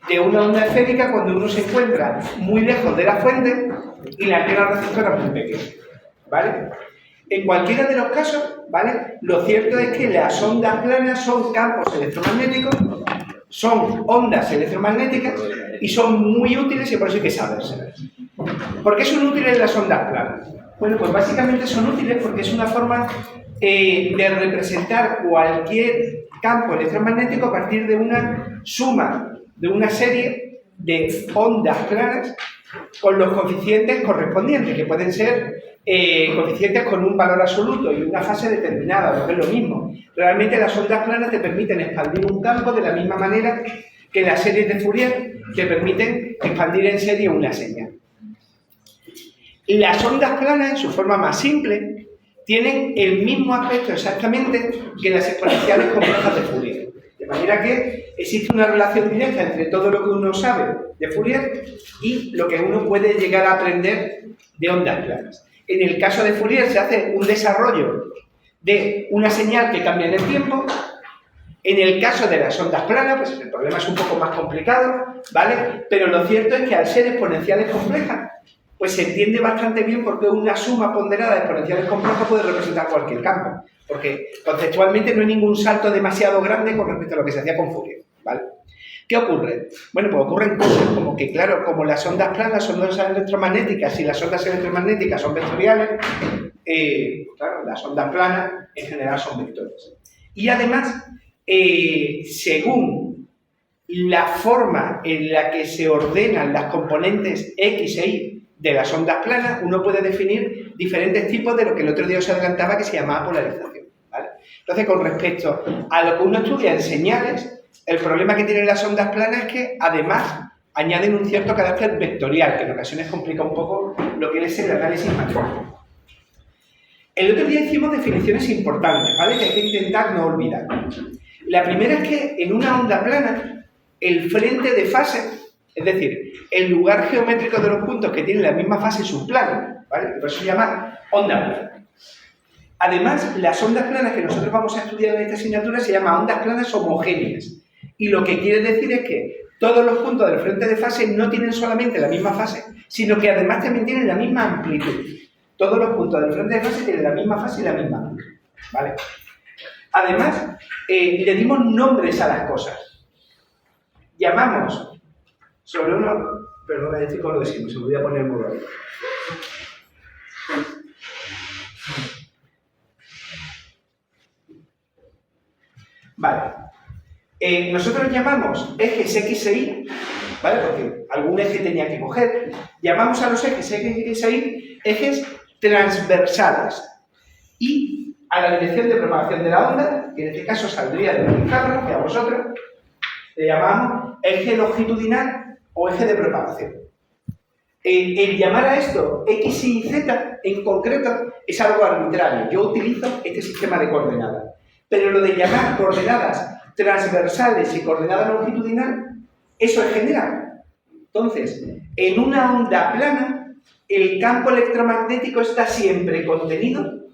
de una onda esférica cuando uno se encuentra muy lejos de la fuente y la antena receptora es muy pequeña, ¿vale? En cualquiera de los casos, ¿vale? Lo cierto es que las ondas planas son campos electromagnéticos, son ondas electromagnéticas y son muy útiles y por eso hay que sabérselas. ¿Por qué son útiles las ondas planas? Bueno, pues básicamente son útiles porque es una forma de representar cualquier campo electromagnético a partir de una suma, de una serie de ondas planas con los coeficientes correspondientes, que pueden ser coeficientes con un valor absoluto y una fase determinada, lo que es lo mismo. Realmente las ondas planas te permiten expandir un campo de la misma manera que las series de Fourier te permiten expandir en serie una señal. Las ondas planas, en su forma más simple, tienen el mismo aspecto exactamente que las exponenciales complejas de Fourier. De manera que existe una relación directa entre todo lo que uno sabe de Fourier y lo que uno puede llegar a aprender de ondas planas. En el caso de Fourier se hace un desarrollo de una señal que cambia en el tiempo. En el caso de las ondas planas, pues el problema es un poco más complicado, ¿vale? Pero lo cierto es que al ser exponenciales complejas, pues se entiende bastante bien por qué una suma ponderada de exponenciales complejas puede representar cualquier campo. Porque conceptualmente no hay ningún salto demasiado grande con respecto a lo que se hacía con Fourier, ¿vale? ¿Qué ocurre? Bueno, pues ocurren cosas como que, claro, como las ondas planas son ondas electromagnéticas y las ondas electromagnéticas son vectoriales, claro, las ondas planas en general son vectores. Y además, según la forma en la que se ordenan las componentes X e Y de las ondas planas, uno puede definir diferentes tipos de lo que el otro día os adelantaba que se llamaba polarización, ¿vale? Entonces, con respecto a lo que uno estudia en señales, el problema que tienen las ondas planas es que, además, añaden un cierto carácter vectorial, que en ocasiones complica un poco lo que es el análisis matemático. El otro día hicimos definiciones importantes, ¿vale? Que hay que intentar no olvidar. La primera es que en una onda plana, el frente de fase, es decir, el lugar geométrico de los puntos que tienen la misma fase es un plano, ¿vale? Por eso se llama onda plana. Además, las ondas planas que nosotros vamos a estudiar en esta asignatura se llaman ondas planas homogéneas. Y lo que quiere decir es que todos los puntos del frente de fase no tienen solamente la misma fase, sino que además también tienen la misma amplitud. Todos los puntos del frente de fase tienen la misma fase y la misma amplitud, ¿vale? Además, le dimos nombres a las cosas. Llamamos sobre uno... Perdona, estoy con lo de siempre, se me voy a poner el modo ahí. Vale. Nosotros llamamos ejes X e Y, ¿vale? Porque algún eje tenía que coger. Llamamos a los ejes X e Y ejes transversales. Y a la dirección de propagación de la onda, que en este caso saldría de la pizarra, que a vosotros, le llamamos eje longitudinal o eje de propagación. El llamar a esto X, Y y Z en concreto es algo arbitrario. Yo utilizo este sistema de coordenadas. Pero lo de llamar coordenadas transversales y coordenada longitudinal, eso es general. Entonces, en una onda plana, el campo electromagnético está siempre contenido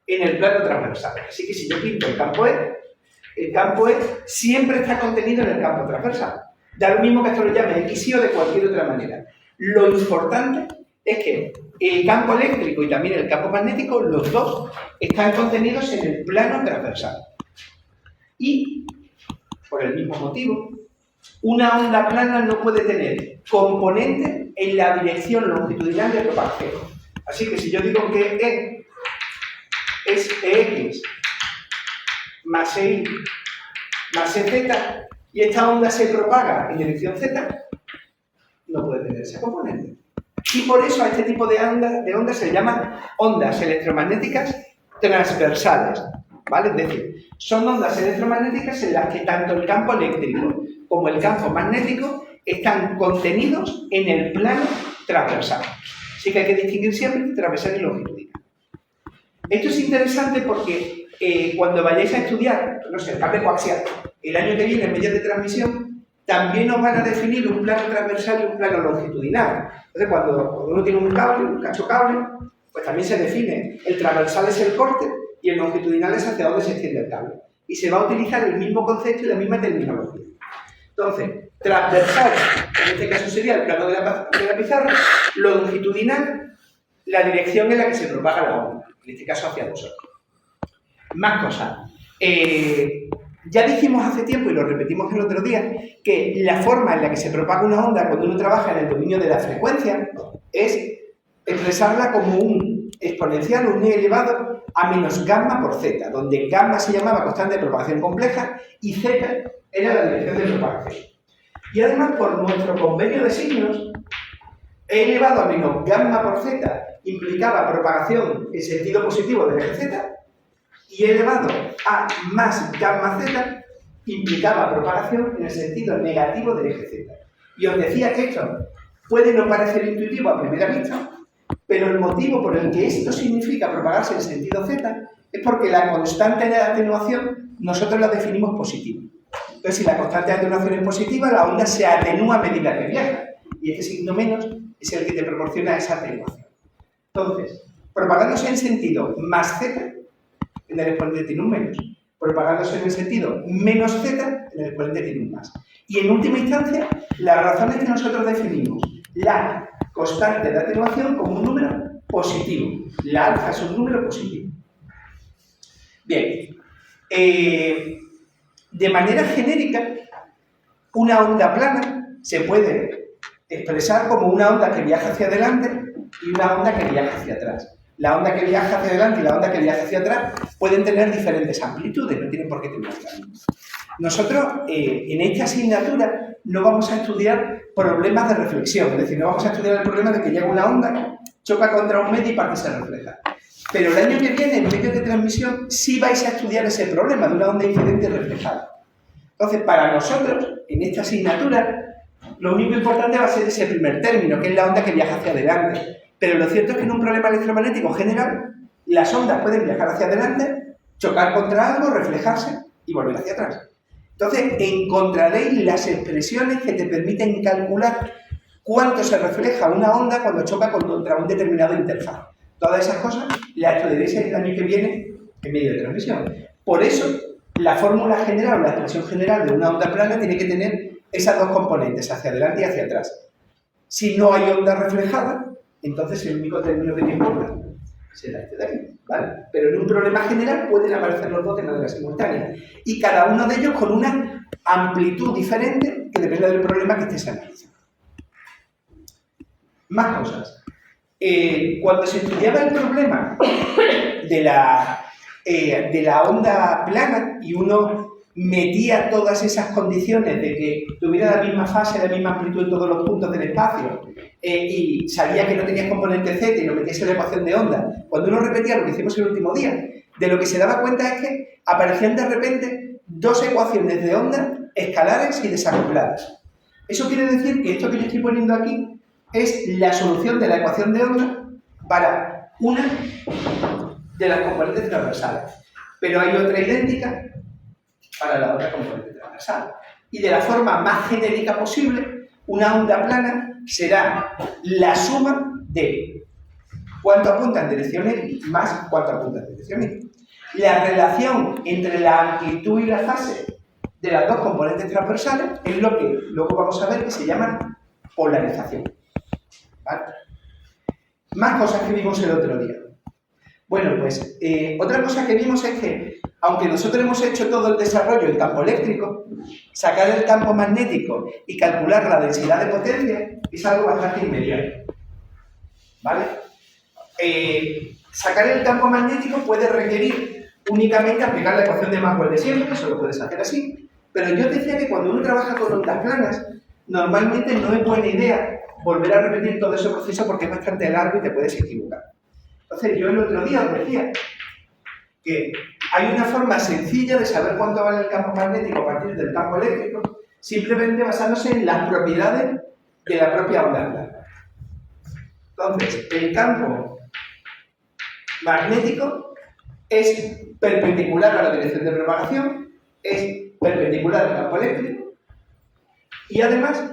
en el plano transversal. Así que si yo pinto el campo E siempre está contenido en el campo transversal. Da lo mismo que esto lo llame X, Y o de cualquier otra manera. Lo importante es que el campo eléctrico y también el campo magnético, los dos, están contenidos en el plano transversal. Y, por el mismo motivo, una onda plana no puede tener componente en la dirección longitudinal de propagación. Así que si yo digo que E es EX más EY más EZ y esta onda se propaga en dirección Z, no puede tener ese componente. Y por eso a este tipo de ondas se le llaman ondas electromagnéticas transversales, ¿vale? Es decir, son ondas electromagnéticas en las que tanto el campo eléctrico como el campo magnético están contenidos en el plano transversal. Así que hay que distinguir siempre entre transversal y longitudinal. Esto es interesante porque cuando vayáis a estudiar, no sé, el cable coaxial, el año que viene en medios de transmisión, también nos van a definir un plano transversal y un plano longitudinal. Entonces, cuando uno tiene un cable, un cacho cable, pues también se define. El transversal es el corte y el longitudinal es hacia dónde se extiende el cable. Y se va a utilizar el mismo concepto y la misma terminología. Entonces, transversal, en este caso sería el plano de la pizarra, longitudinal, la dirección en la que se propaga la onda, en este caso hacia vosotros. Más cosas. Ya dijimos hace tiempo, y lo repetimos el otro día, que la forma en la que se propaga una onda cuando uno trabaja en el dominio de la frecuencia es expresarla como un exponencial, un i elevado a menos gamma por z, donde gamma se llamaba constante de propagación compleja y z era la dirección de propagación. Y además, por nuestro convenio de signos, e elevado a menos gamma por z implicaba propagación en sentido positivo del eje z, y e elevado a más gamma z implicaba propagación en el sentido negativo del eje z. Y os decía que esto puede no parecer intuitivo a primera vista, pero el motivo por el que esto significa propagarse en sentido z es porque la constante de atenuación nosotros la definimos positiva. Entonces, si la constante de atenuación es positiva, la onda se atenúa a medida que viaja. Y este signo menos es el que te proporciona esa atenuación. Entonces, propagándose en sentido más z, en el exponente tiene un menos. Propagándose en el sentido menos z, en el exponente tiene un más. Y en última instancia, la razón es que nosotros definimos la constante de atenuación como un número positivo. La alfa es un número positivo. Bien. De manera genérica, una onda plana se puede expresar como una onda que viaja hacia adelante y una onda que viaja hacia atrás. La onda que viaja hacia adelante y la onda que viaja hacia atrás pueden tener diferentes amplitudes, no tienen por qué tener las mismas. Nosotros, en esta asignatura, no vamos a estudiar problemas de reflexión, es decir, no vamos a estudiar el problema de que llega una onda, choca contra un medio y parte se refleja. Pero el año que viene, en medios de transmisión, sí vais a estudiar ese problema de una onda incidente y reflejada. Entonces, para nosotros, en esta asignatura, lo único importante va a ser ese primer término, que es la onda que viaja hacia adelante. Pero lo cierto es que en un problema electromagnético general, las ondas pueden viajar hacia adelante, chocar contra algo, reflejarse y volver hacia atrás. Entonces, encontraréis las expresiones que te permiten calcular cuánto se refleja una onda cuando choca contra un determinado interfaz. Todas esas cosas las estudiaréis el año que viene en medio de transmisión. Por eso, la fórmula general o la expresión general de una onda plana tiene que tener esas dos componentes, hacia adelante y hacia atrás. Si no hay onda reflejada, entonces el único término que te importa será este de aquí, ¿vale? Pero en un problema general pueden aparecer los dos de manera simultánea. Y cada uno de ellos con una amplitud diferente que depende del problema que estés analizando. Más cosas. Cuando se estudiaba el problema de la onda plana y uno metía todas esas condiciones de que tuviera la misma fase, la misma amplitud en todos los puntos del espacio y sabía que no tenías componente z y lo metías en la ecuación de onda, cuando uno repetía lo que hicimos el último día, de lo que se daba cuenta es que aparecían de repente dos ecuaciones de onda escalares y desacopladas. Eso quiere decir que esto que yo estoy poniendo aquí es la solución de la ecuación de onda para una de las componentes transversales. Pero hay otra idéntica para la otra componente transversal. Y de la forma más genérica posible, una onda plana será la suma de cuánto apunta en dirección X más cuánto apunta en dirección Y. La relación entre la amplitud y la fase de las dos componentes transversales es lo que luego vamos a ver que se llama polarización. ¿Vale? Más cosas que vimos el otro día. Bueno, pues otra cosa que vimos es que, aunque nosotros hemos hecho todo el desarrollo en campo eléctrico, sacar el campo magnético y calcular la densidad de potencia es algo bastante inmediato. ¿Vale? Sacar el campo magnético puede requerir únicamente aplicar la ecuación de Maxwell de siempre, eso lo puedes hacer así, pero yo decía que cuando uno trabaja con ondas planas, normalmente no es buena idea volver a repetir todo ese proceso porque es bastante largo y te puedes equivocar. Entonces, yo el otro día os decía que hay una forma sencilla de saber cuánto vale el campo magnético a partir del campo eléctrico, simplemente basándose en las propiedades de la propia onda plana. Entonces, el campo magnético es perpendicular a la dirección de propagación, es perpendicular al campo eléctrico y además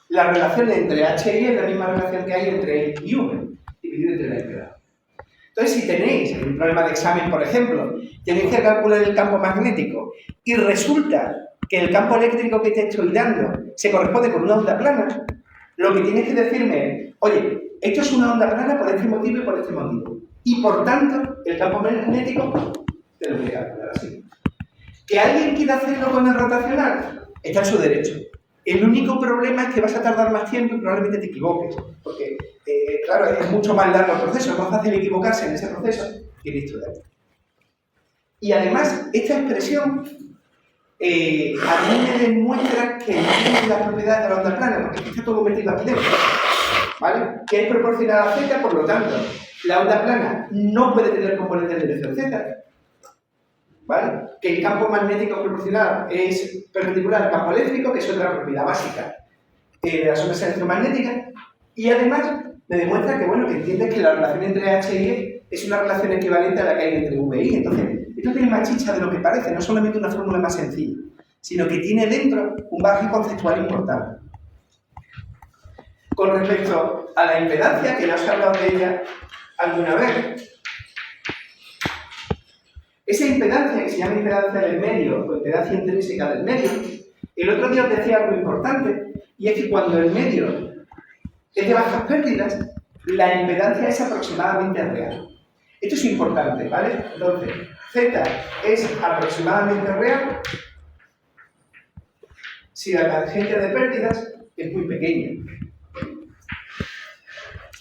la relación entre H y I es la misma relación que hay entre I y V, dividido entre la y la. Entonces, si tenéis un problema de examen, por ejemplo, tenéis que calcular el campo magnético y resulta que el campo eléctrico que te estoy dando se corresponde con una onda plana, lo que tienes que decirme es, oye, esto es una onda plana por este motivo y por este motivo. Y por tanto, el campo magnético te lo voy a calcular así. ¿Que alguien quiera hacerlo con el rotacional? Está en su derecho. El único problema es que vas a tardar más tiempo y probablemente te equivoques. Porque, claro, es mucho más largo el proceso, es más fácil equivocarse en ese proceso que en estudiar. Y además, esta expresión a mí me demuestra que no tiene las propiedades de la onda plana, porque está todo metido aquí dentro. ¿Vale? Que es proporcional a z, por lo tanto, la onda plana no puede tener componentes de dirección z. ¿Vale? Que el campo magnético proporcional es perpendicular al campo eléctrico, que es otra propiedad básica de las ondas electromagnéticas. Y además me demuestra que, bueno, que entiendes que la relación entre H y E es una relación equivalente a la que hay entre V y I. Entonces, esto tiene más chicha de lo que parece, no solamente una fórmula más sencilla, sino que tiene dentro un bagaje conceptual importante. Con respecto a la impedancia, que ya os he hablado de ella alguna vez, esa impedancia, que se llama impedancia del medio o impedancia intrínseca del medio, el otro día os decía algo importante, y es que cuando el medio es de bajas pérdidas, la impedancia es aproximadamente real. Esto es importante, ¿vale? Entonces, Z es aproximadamente real si la tangente de pérdidas es muy pequeña.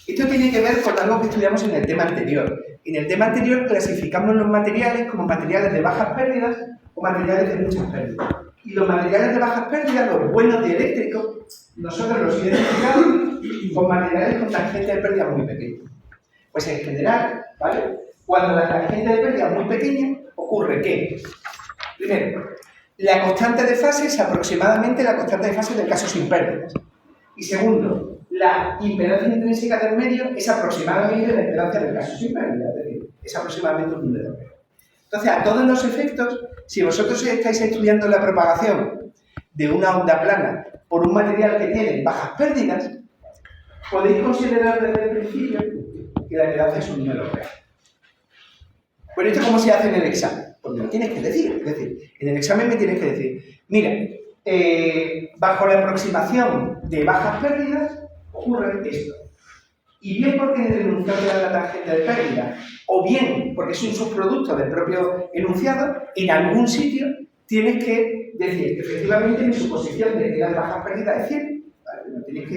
Esto tiene que ver con algo que estudiamos en el tema anterior. En el tema anterior clasificamos los materiales como materiales de bajas pérdidas o materiales de muchas pérdidas. Y los materiales de bajas pérdidas, los buenos dieléctricos, nosotros los identificamos con materiales con tangente de pérdida muy pequeña. Pues en general, ¿vale? Cuando la tangente de pérdida es muy pequeña, ocurre que, primero, la constante de fase es aproximadamente la constante de fase del caso sin pérdidas. Y segundo, la impedancia intrínseca del medio es aproximadamente la impedancia del caso sin pérdida, es decir, es aproximadamente un número real. Entonces, a todos los efectos, si vosotros estáis estudiando la propagación de una onda plana por un material que tiene bajas pérdidas, podéis considerar desde el principio que la impedancia es un número real. Bueno, ¿esto cómo se hace en el examen? Pues me lo tienes que decir. Es decir, en el examen me tienes que decir, mira, bajo la aproximación de bajas pérdidas, ocurre esto. Y bien porque en el enunciado te da la tangente de pérdida, o bien porque es un subproducto del propio enunciado, en algún sitio tienes que decir que efectivamente mi suposición de que las bajas pérdidas es 100. ¿Vale? Lo tienes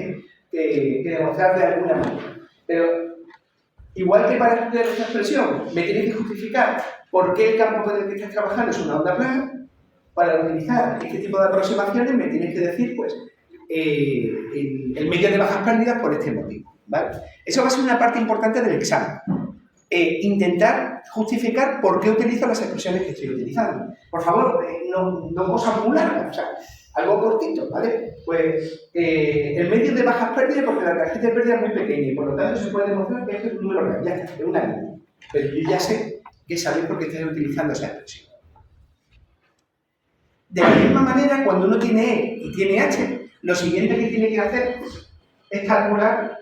que demostrar de alguna manera. Pero, igual que para estudiar esta expresión, me tienes que justificar por qué el campo con el que estás trabajando es una onda plana. Para utilizar este tipo de aproximaciones me tienes que decir, pues, el medio de bajas pérdidas por este motivo, ¿vale? Eso va a ser una parte importante del examen. Intentar justificar por qué utilizo las expresiones que estoy utilizando. Por favor, no cosas muy largas, o sea, algo cortito, ¿vale? Pues el medio de bajas pérdidas, porque la tarjeta de pérdida es muy pequeña y por lo tanto se puede demostrar que este es un número real, ya está, es una línea. Pero yo ya sé que sabéis por qué estoy utilizando esa expresión. De la misma manera, cuando uno tiene E y tiene H, lo siguiente que tiene que hacer es calcular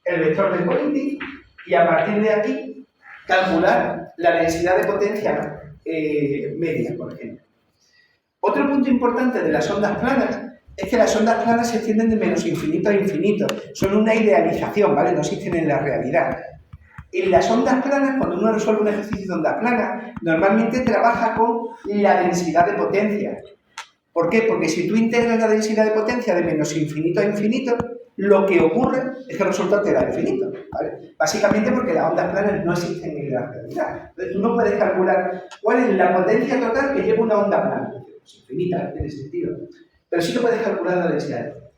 el vector de Poynting y a partir de aquí calcular la densidad de potencia media, por ejemplo. Otro punto importante de las ondas planas es que las ondas planas se extienden de menos infinito a infinito. Son una idealización, ¿vale? No existen en la realidad. En las ondas planas, cuando uno resuelve un ejercicio de onda plana, normalmente trabaja con la densidad de potencia. ¿Por qué? Porque si tú integras la densidad de potencia de menos infinito a infinito, lo que ocurre es que el resultado te da infinito, ¿vale? Básicamente porque las ondas planas no existen en la realidad. Entonces tú no puedes calcular cuál es la potencia total que lleva una onda plana. Pues infinita, no tiene sentido. Pero sí que puedes calcular la densidad de potencia.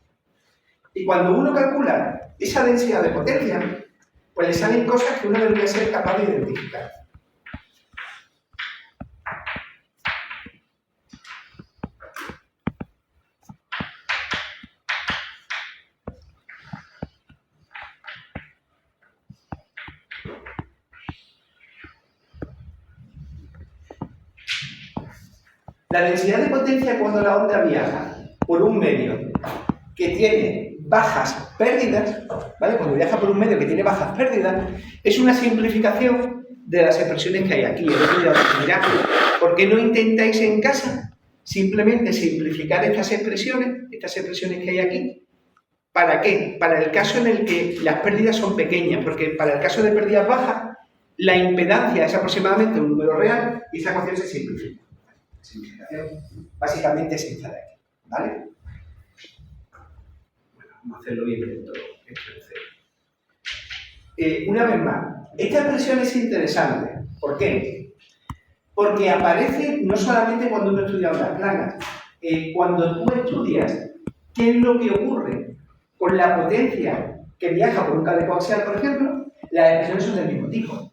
Y cuando uno calcula esa densidad de potencia, pues le salen cosas que uno debería ser capaz de identificar. La densidad de potencia cuando la onda viaja por un medio que tiene bajas pérdidas, ¿vale? Cuando viaja por un medio que tiene bajas pérdidas, es una simplificación de las expresiones que hay aquí. Mirad, ¿por qué no intentáis en casa simplemente simplificar estas expresiones que hay aquí. ¿Para qué? Para el caso en el que las pérdidas son pequeñas, porque para el caso de pérdidas bajas, la impedancia es aproximadamente un número real y esa ecuación se simplifica. La simplificación básicamente es esta de aquí, ¿vale? Bueno, vamos a hacerlo bien lento. Una vez más, esta expresión es interesante. ¿Por qué? Porque aparece no solamente cuando uno estudia ondas planas, cuando tú estudias qué es lo que ocurre con la potencia que viaja por un cable coaxial, por ejemplo, las expresiones son del mismo tipo,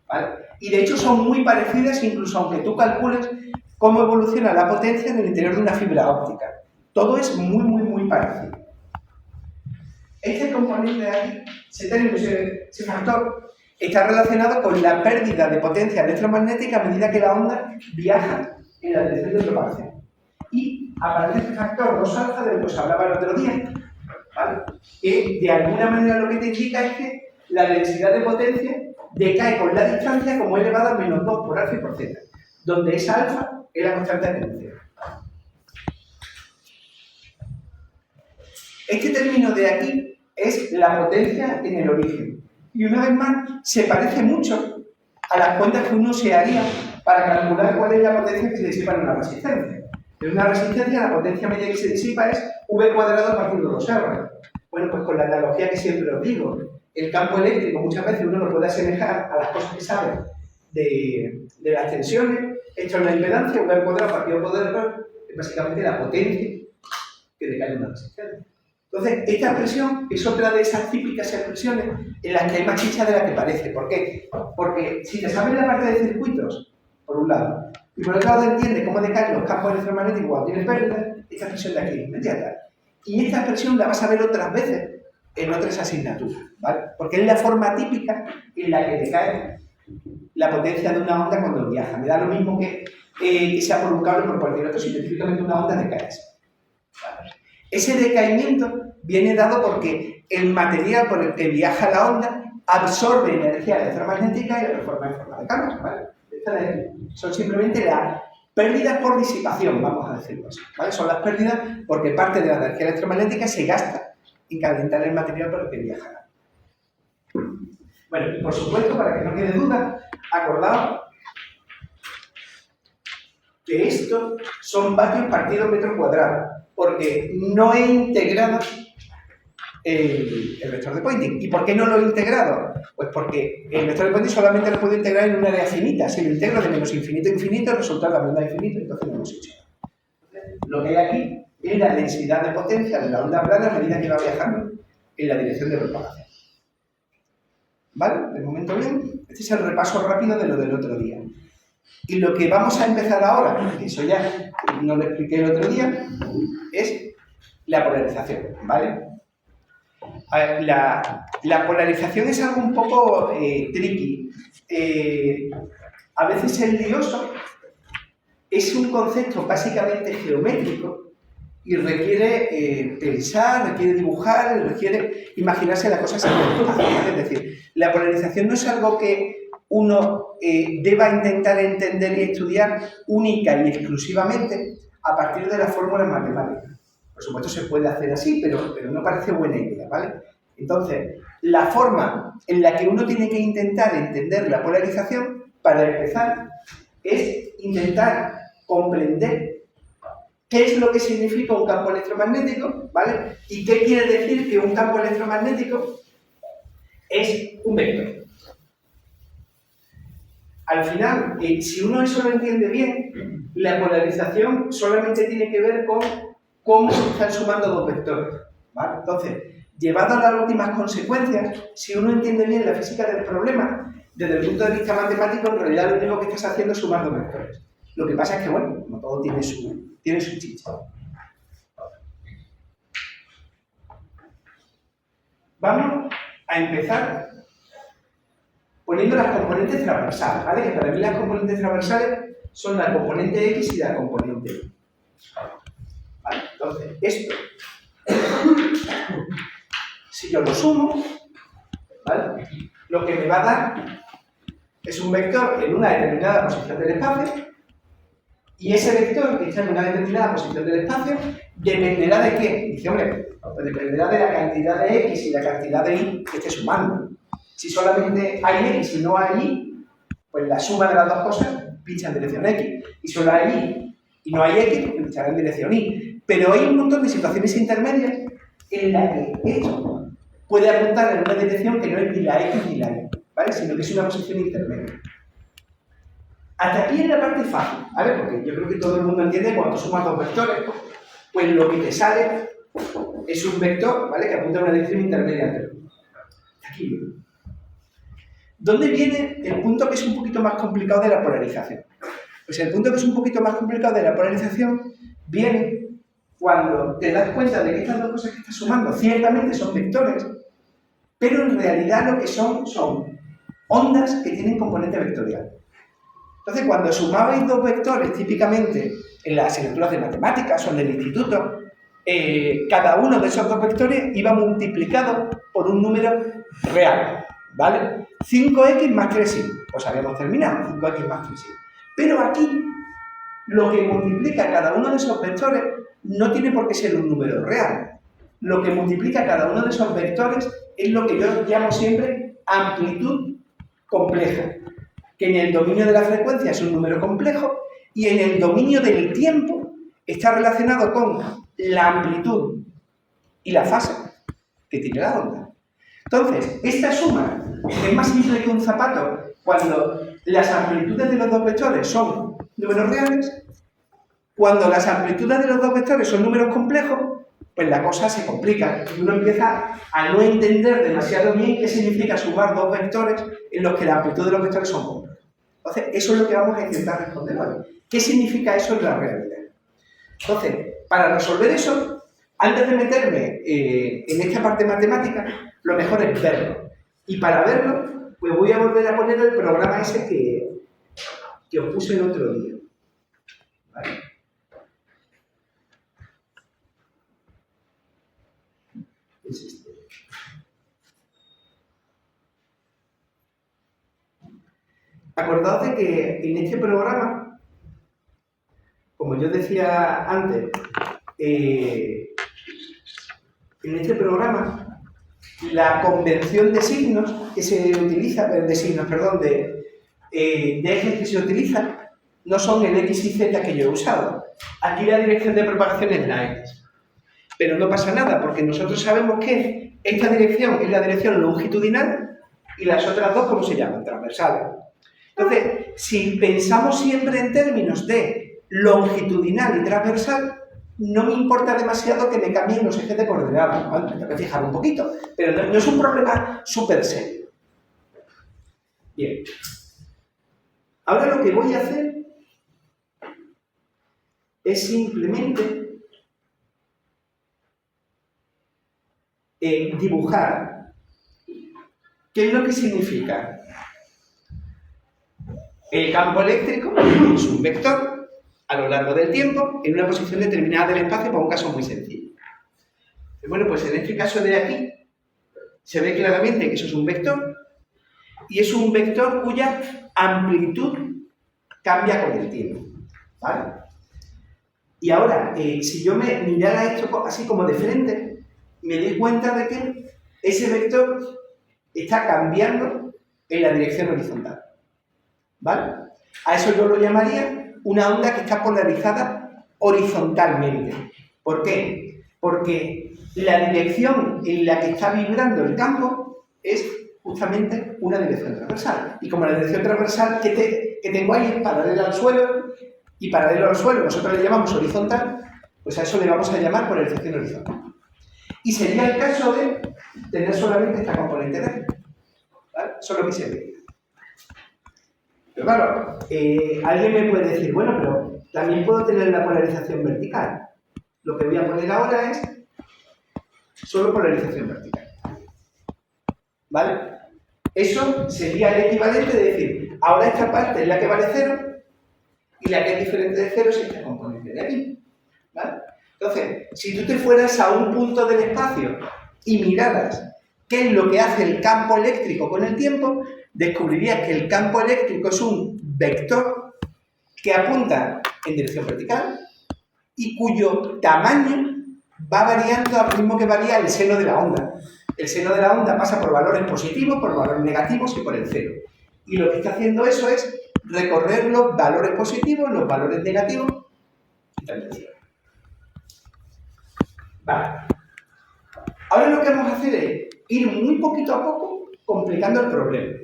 ¿vale? Y de hecho son muy parecidas, incluso aunque tú calcules cómo evoluciona la potencia en el interior de una fibra óptica. Todo es muy parecido. Este componente de aquí, ese factor, está relacionado con la pérdida de potencia electromagnética a medida que la onda viaja en la dirección de propagación. Y aparece este factor 2α del que os hablaba el otro día, ¿vale? Que de alguna manera lo que te indica es que la densidad de potencia decae con la distancia como elevado a menos 2 por alfa y por zeta, donde esa alfa es la constante de tendencia. Este término de aquí es la potencia en el origen. Y una vez más, se parece mucho a las cuentas que uno se haría para calcular cuál es la potencia que se disipa en una resistencia. En una resistencia, la potencia media que se disipa es V cuadrado partido 2R. Bueno, pues con la analogía que siempre os digo, el campo eléctrico muchas veces uno lo puede asemejar a las cosas que sabe de las tensiones. Esto es una impedancia, V cuadrado partido por R, es básicamente la potencia que decae en una resistencia. Entonces, esta expresión es otra de esas típicas expresiones en las que hay más chicha de la que parece. ¿Por qué? Porque si te sabes la parte de circuitos, por un lado, y por otro lado entiendes cómo decaen los campos electromagnéticos cuando tienes pérdida, esta expresión de aquí es inmediata. Y esta expresión la vas a ver otras veces en otras asignaturas, ¿vale? Porque es la forma típica en la que decae la potencia de una onda cuando viaja. Me da lo mismo que sea por un cable o por cualquier otro sitio, típicamente una onda decae así, ¿vale? Ese decaimiento viene dado porque el material por el que viaja la onda absorbe energía electromagnética y la transforma en forma de campos, ¿vale? Son simplemente las pérdidas por disipación, vamos a decirlo así, ¿vale? Son las pérdidas porque parte de la energía electromagnética se gasta en calentar el material por el que viaja. Bueno, y por supuesto, para que no quede duda, acordaos que esto son vatios partidos metro cuadrado, porque no he integrado el vector de Poynting. ¿Y por qué no lo he integrado? Pues porque el vector de Poynting solamente lo puedo integrar en un área finita. Si lo integro de menos infinito a infinito, el resultado también da infinito, entonces no hemos hecho. Lo que hay aquí es la densidad de potencia de la onda plana a medida que va viajando en la dirección de propagación. ¿Vale? De momento bien. Este es el repaso rápido de lo del otro día. Y lo que vamos a empezar ahora, que eso ya no lo expliqué el otro día, es la polarización, ¿vale? La polarización es algo un poco tricky. A veces es lioso. Es un concepto básicamente geométrico y requiere pensar, requiere dibujar, requiere imaginarse la cosa ¿vale? Es decir, la polarización no es algo que uno deba intentar entender y estudiar única y exclusivamente a partir de las fórmulas matemáticas. Por supuesto se puede hacer así, pero no parece buena idea, ¿vale? Entonces, la forma en la que uno tiene que intentar entender la polarización, para empezar, es intentar comprender qué es lo que significa un campo electromagnético, ¿vale? Y qué quiere decir que un campo electromagnético es un vector. Al final, si uno eso lo entiende bien, la polarización solamente tiene que ver con cómo se están sumando dos vectores, ¿vale? Entonces, llevado a las últimas consecuencias, si uno entiende bien la física del problema, desde el punto de vista matemático, en realidad lo único que estás haciendo es sumar dos vectores. Lo que pasa es que, bueno, como todo tiene su chicha. Vamos a empezar poniendo las componentes transversales, ¿vale? Que para mí las componentes transversales son la componente X y la componente Y. ¿Vale? Entonces, esto, si yo lo sumo, ¿vale? Lo que me va a dar es un vector en una determinada posición del espacio Y ese vector que está en una determinada posición del espacio dependerá de qué. Dice, hombre, pues dependerá de la cantidad de x y la cantidad de y que esté sumando. Si solamente hay x y no hay y, pues la suma de las dos cosas pincha en dirección x. Y solo hay y no hay x, pues pinchará en dirección y. Pero hay un montón de situaciones intermedias en las que esto puede apuntar en una dirección que no es ni la x ni la y, ¿vale? Sino que es una posición intermedia. Hasta aquí es la parte fácil, ¿vale? Porque yo creo que todo el mundo entiende que cuando sumas dos vectores, pues lo que te sale es un vector, ¿vale? Que apunta a una dirección intermedia entre los dos. Aquí viene. ¿Dónde viene el punto que es un poquito más complicado de la polarización? Pues el punto que es un poquito más complicado de la polarización viene cuando te das cuenta de que estas dos cosas que estás sumando ciertamente son vectores, pero en realidad lo que son ondas que tienen componente vectorial. Entonces, cuando sumabais dos vectores, típicamente en las asignaturas de matemáticas o en el instituto, cada uno de esos dos vectores iba multiplicado por un número real, ¿vale? 5x más 3y, pues habíamos terminado, 5x más 3y. Pero aquí, lo que multiplica cada uno de esos vectores no tiene por qué ser un número real. Lo que multiplica cada uno de esos vectores es lo que yo llamo siempre amplitud compleja, que en el dominio de la frecuencia es un número complejo y en el dominio del tiempo está relacionado con la amplitud y la fase que tiene la onda. Entonces, esta suma es más simple que un zapato cuando las amplitudes de los dos vectores son números reales. Cuando las amplitudes de los dos vectores son números complejos, pues la cosa se complica y uno empieza a no entender demasiado bien qué significa sumar dos vectores en los que la amplitud de los vectores son complejos. Entonces, eso es lo que vamos a intentar responder hoy. ¿Qué significa eso en la realidad? Entonces, para resolver eso, antes de meterme en esta parte matemática, lo mejor es verlo. Y para verlo, pues voy a volver a poner el programa ese que os puse el otro día. ¿Vale? Es este. Acordaos de que en este programa, como yo decía antes, en este programa, la convención de signos que se utiliza, de ejes que se utilizan, no son el x y z que yo he usado. Aquí la dirección de propagación es la x. Pero no pasa nada, porque nosotros sabemos que esta dirección es la dirección longitudinal y las otras dos, ¿cómo se llaman? Transversales. Entonces, si pensamos siempre en términos de longitudinal y transversal, no me importa demasiado que me cambien los ejes de coordenadas. Bueno, me tengo que fijar un poquito, pero no es un problema súper serio. Bien. Ahora lo que voy a hacer es simplemente dibujar qué es lo que significa el campo eléctrico. Es un vector a lo largo del tiempo en una posición determinada del espacio, para un caso muy sencillo. Bueno, pues en este caso de aquí se ve claramente que eso es un vector y es un vector cuya amplitud cambia con el tiempo, ¿vale? Y ahora, si yo me mirara esto así como de frente, me doy cuenta de que ese vector está cambiando en la dirección horizontal, ¿vale? A eso yo lo llamaría una onda que está polarizada horizontalmente. ¿Por qué? Porque la dirección en la que está vibrando el campo es justamente una dirección transversal. Y como la dirección transversal que tengo ahí es paralela al suelo, y paralelo al suelo nosotros le llamamos horizontal, pues a eso le vamos a llamar polarización horizontal. Y sería el caso de tener solamente esta componente de, ¿vale? Eso es lo que se ve. Pero claro, alguien me puede decir, bueno, pero también puedo tener la polarización vertical. Lo que voy a poner ahora es solo polarización vertical. ¿Vale? Eso sería el equivalente de decir, ahora esta parte es la que vale 0 y la que es diferente de 0 es esta componente de aquí. ¿Vale? Entonces, si tú te fueras a un punto del espacio y miraras qué es lo que hace el campo eléctrico con el tiempo, descubrirías que el campo eléctrico es un vector que apunta en dirección vertical y cuyo tamaño va variando al ritmo que varía el seno de la onda. El seno de la onda pasa por valores positivos, por valores negativos y por el cero. Y lo que está haciendo eso es recorrer los valores positivos, los valores negativos y tendencias. Vale. Ahora lo que vamos a hacer es ir muy poquito a poco complicando el problema.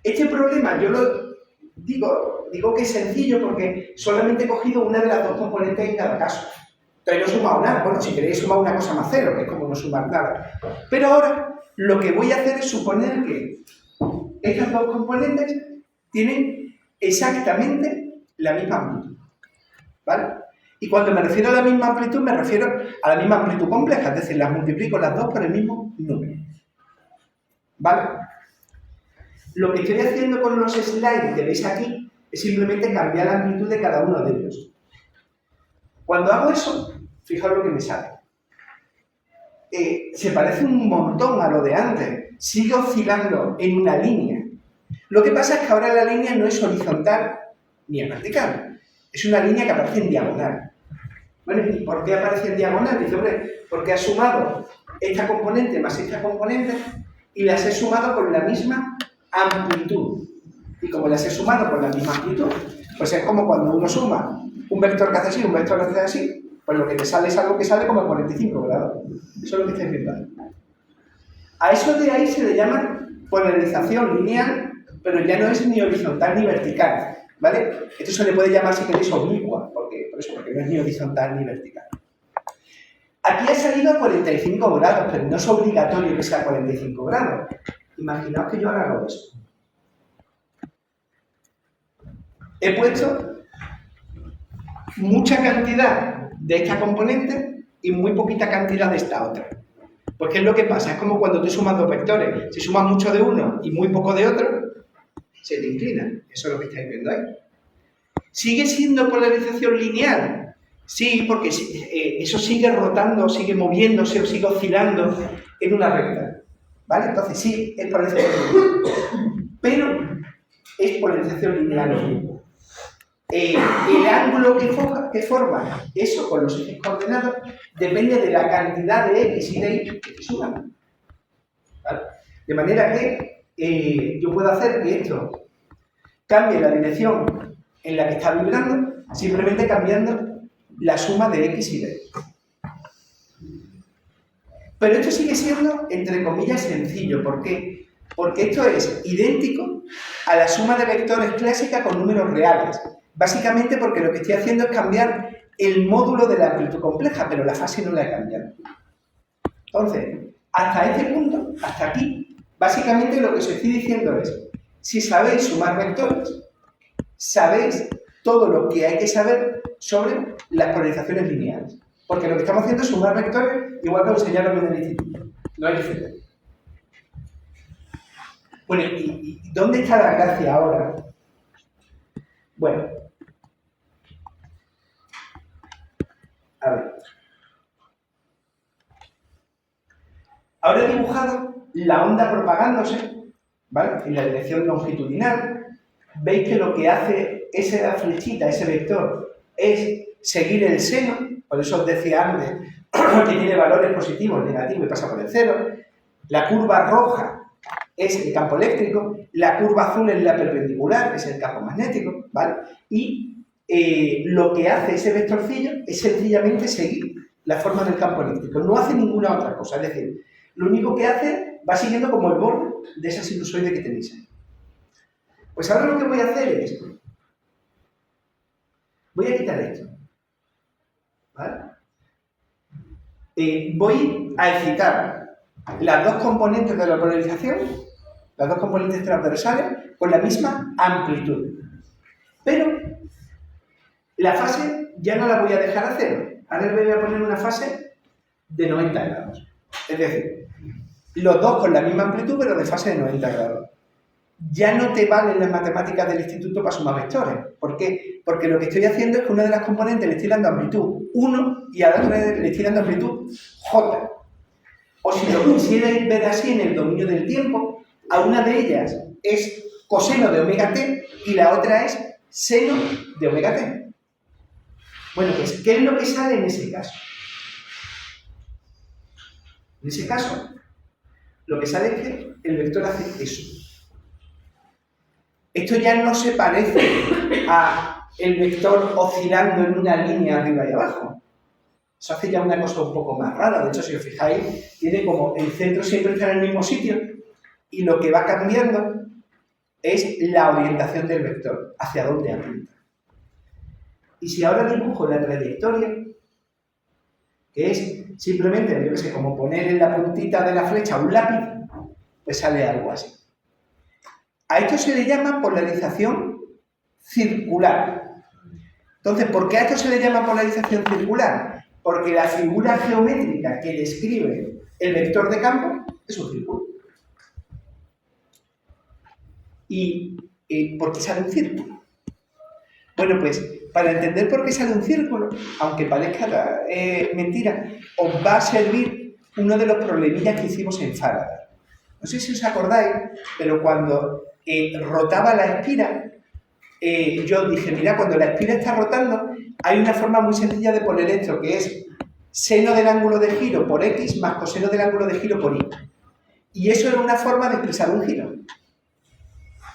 Este problema yo lo digo que es sencillo porque solamente he cogido una de las dos componentes en cada caso. Entonces no he sumado nada. Bueno, si queréis sumar una cosa más cero, que es como no sumar nada. Pero ahora lo que voy a hacer es suponer que estas dos componentes tienen exactamente la misma amplitud. ¿Vale? Y cuando me refiero a la misma amplitud, me refiero a la misma amplitud compleja, es decir, las multiplico las dos por el mismo número. ¿Vale? Lo que estoy haciendo con los slides que veis aquí es simplemente cambiar la amplitud de cada uno de ellos. Cuando hago eso, fijaos lo que me sale. Se parece un montón a lo de antes. Sigue oscilando en una línea. Lo que pasa es que ahora la línea no es horizontal ni en vertical. Es una línea que aparece en diagonal. Bueno, ¿y por qué aparece en diagonal? Dice, hombre, porque he sumado esta componente más esta componente y las he sumado con la misma amplitud. Y como las he sumado con la misma amplitud, pues es como cuando uno suma un vector que hace así, un vector que hace así, pues lo que te sale es algo que sale como 45 grados. Eso es lo que estáis viendo ahí. A eso de ahí se le llama polarización lineal, pero ya no es ni horizontal ni vertical, ¿vale? Esto se le puede llamar, si queréis, oblicua, porque no es ni horizontal ni vertical. Aquí ha salido a 45 grados, pero no es obligatorio que sea 45 grados. Imaginaos que yo ahora hago esto. He puesto mucha cantidad de esta componente y muy poquita cantidad de esta otra. Pues ¿qué es lo que pasa? Es como cuando tú sumas dos vectores. Si sumas mucho de uno y muy poco de otro, se te inclinan. Eso es lo que estáis viendo ahí. ¿Sigue siendo polarización lineal? Sí, porque eso sigue rotando, sigue moviéndose o sigue oscilando en una recta. ¿Vale? Entonces sí, es polarización lineal. Pero es polarización lineal lo mismo. El ángulo que forma eso con los ejes coordenados depende de la cantidad de x y de y que se suman. ¿Vale? De manera que yo puedo hacer que esto cambie la dirección en la que está vibrando simplemente cambiando la suma de x y de y. Pero esto sigue siendo, entre comillas, sencillo. ¿Por qué? Porque esto es idéntico a la suma de vectores clásica con números reales. Básicamente porque lo que estoy haciendo es cambiar el módulo de la amplitud compleja, pero la fase no la he cambiado. Entonces, hasta este punto, hasta aquí, básicamente lo que os estoy diciendo es, si sabéis sumar vectores, sabéis todo lo que hay que saber sobre las polarizaciones lineales. Porque lo que estamos haciendo es sumar vectores, igual que os enseñaron en el instituto. No hay diferencia. Bueno, ¿y dónde está la gracia ahora? Bueno, a ver. Ahora he dibujado la onda propagándose, ¿vale? En la dirección longitudinal. Veis que lo que hace esa flechita, ese vector, es seguir el seno. Por eso os decía antes que tiene valores positivos, negativos y pasa por el cero. La curva roja es el campo eléctrico, la curva azul es la perpendicular, que es el campo magnético, ¿vale? Y lo que hace ese vectorcillo es sencillamente seguir la forma del campo eléctrico, no hace ninguna otra cosa, es decir, lo único que hace va siguiendo como el borde de esa sinusoide que tenéis ahí. Pues ahora lo que voy a hacer es, voy a quitar esto, ¿vale? Voy a excitar las dos componentes de la polarización, las dos componentes transversales, con la misma amplitud. Pero la fase ya no la voy a dejar a cero. Ahora le voy a poner una fase de 90 grados. Es decir, los dos con la misma amplitud, pero de fase de 90 grados. Ya no te valen las matemáticas del instituto para sumar vectores. ¿Por qué? Porque lo que estoy haciendo es que una de las componentes le estoy dando amplitud 1 y a la otra le estoy dando amplitud J. O si lo quisierais ver así en el dominio del tiempo, a una de ellas es coseno de omega t y la otra es seno de omega t. Bueno, pues, ¿qué es lo que sale en ese caso? En ese caso, lo que sale es que el vector hace eso. Esto ya no se parece a el vector oscilando en una línea arriba y abajo. Eso hace ya una cosa un poco más rara. De hecho, si os fijáis, tiene como el centro siempre está en el mismo sitio y lo que va cambiando es la orientación del vector, hacia dónde apunta. Y si ahora dibujo la trayectoria, que es simplemente, yo qué sé, como poner en la puntita de la flecha un lápiz, pues sale algo así. A esto se le llama polarización circular. Entonces, ¿por qué a esto se le llama polarización circular? Porque la figura geométrica que describe el vector de campo es un círculo. ¿Y por qué sale un círculo? Bueno, pues para entender por qué sale un círculo, aunque parezca mentira, os va a servir uno de los problemillas que hicimos en Faraday. No sé si os acordáis, pero cuando rotaba la espira, yo dije, mira, cuando la espira está rotando, hay una forma muy sencilla de poner esto, que es seno del ángulo de giro por X más coseno del ángulo de giro por Y. Y eso era una forma de expresar un giro.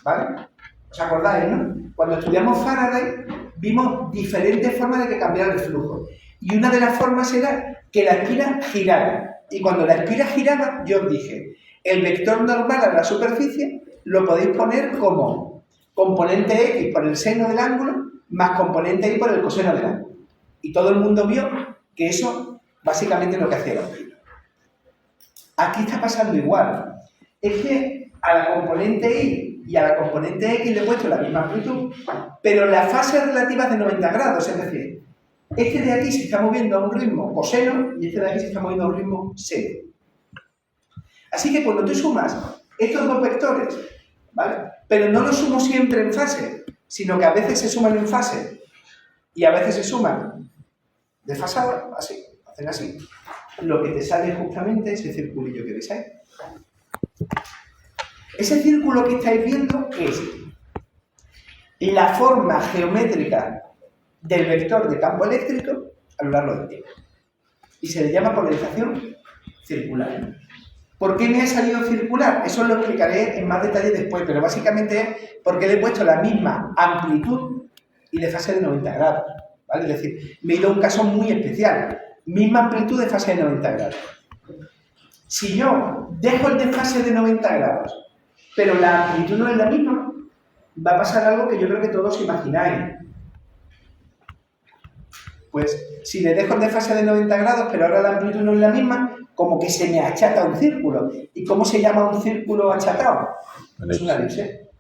¿Vale? ¿Os acordáis, no? Cuando estudiamos Faraday, vimos diferentes formas de que cambiara el flujo. Y una de las formas era que la espira girara. Y cuando la espira giraba, yo os dije, el vector normal a la superficie lo podéis poner como componente X por el seno del ángulo más componente Y por el coseno del ángulo. Y todo el mundo vio que eso básicamente es lo que hacía el giro. Aquí está pasando igual. Es que a la componente Y y a la componente X le he puesto la misma amplitud, pero la fase relativa es de 90 grados, es decir, este de aquí se está moviendo a un ritmo coseno y este de aquí se está moviendo a un ritmo seno. Así que cuando tú sumas estos dos vectores, ¿vale? Pero no los sumo siempre en fase, sino que a veces se suman en fase y a veces se suman desfasados, así, hacen así. Lo que te sale justamente es ese circulillo que veis ahí. Ese círculo que estáis viendo es la forma geométrica del vector de campo eléctrico a lo largo del tiempo. Y se le llama polarización circular. ¿Por qué me ha salido circular? Eso lo explicaré en más detalle después, pero básicamente es porque le he puesto la misma amplitud y de fase de 90 grados. ¿Vale? Es decir, me he ido a un caso muy especial. Misma amplitud de fase de 90 grados. Si yo dejo el desfase de 90 grados, pero la amplitud no es la misma, va a pasar algo que yo creo que todos imagináis. Pues, si le dejo el desfase de 90 grados, pero ahora la amplitud no es la misma, como que se me achata un círculo. ¿Y cómo se llama un círculo achatado? Es una elipse.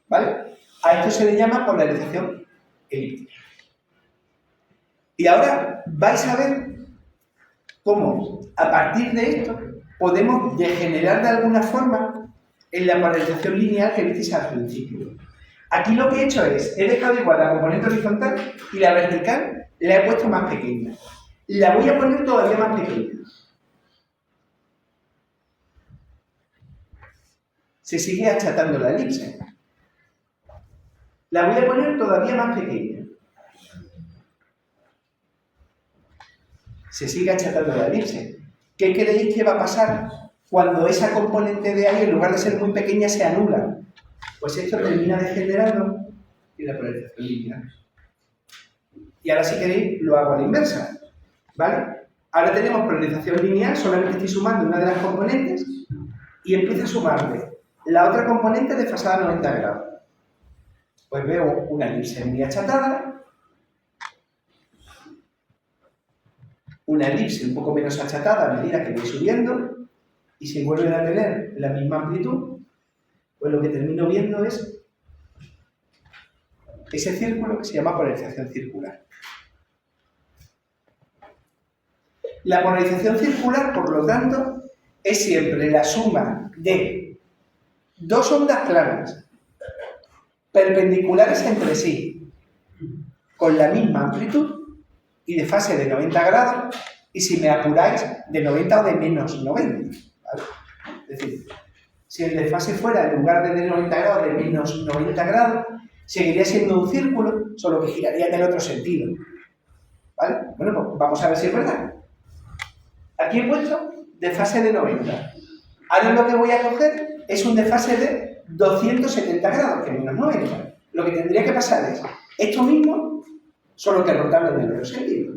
¿Vale? A esto se le llama polarización elíptica. Y ahora vais a ver cómo, a partir de esto, podemos degenerar de alguna forma en la polarización lineal que visteis al principio. Aquí lo que he hecho es, he dejado igual la componente horizontal y la vertical la he puesto más pequeña. La voy a poner todavía más pequeña. Se sigue achatando la elipse. La voy a poner todavía más pequeña. Se sigue achatando la elipse. ¿Qué creéis que va a pasar cuando esa componente de ahí, en lugar de ser muy pequeña, se anula? Pues esto termina degenerando en la polarización lineal. Y ahora, si queréis, lo hago a la inversa. ¿Vale? Ahora tenemos polarización lineal, solamente estoy sumando una de las componentes y empiezo a sumarle la otra componente desfasada a 90 grados. Pues veo una elipse muy achatada, una elipse un poco menos achatada a medida que voy subiendo, y si vuelven a tener la misma amplitud, pues lo que termino viendo es ese círculo que se llama polarización circular. La polarización circular, por lo tanto, es siempre la suma de dos ondas planas perpendiculares entre sí, con la misma amplitud y de fase de 90 grados, y si me apuráis, de 90 o de menos 90. ¿Vale? Es decir, si el desfase fuera, en lugar de 90 grados, de menos 90 grados, seguiría siendo un círculo, solo que giraría en el otro sentido. ¿Vale? Bueno, pues vamos a ver si es verdad. Aquí he puesto desfase de 90. Ahora lo que voy a coger es un desfase de 270 grados, que es menos 90. Lo que tendría que pasar es esto mismo, solo que rotable en el otro sentido.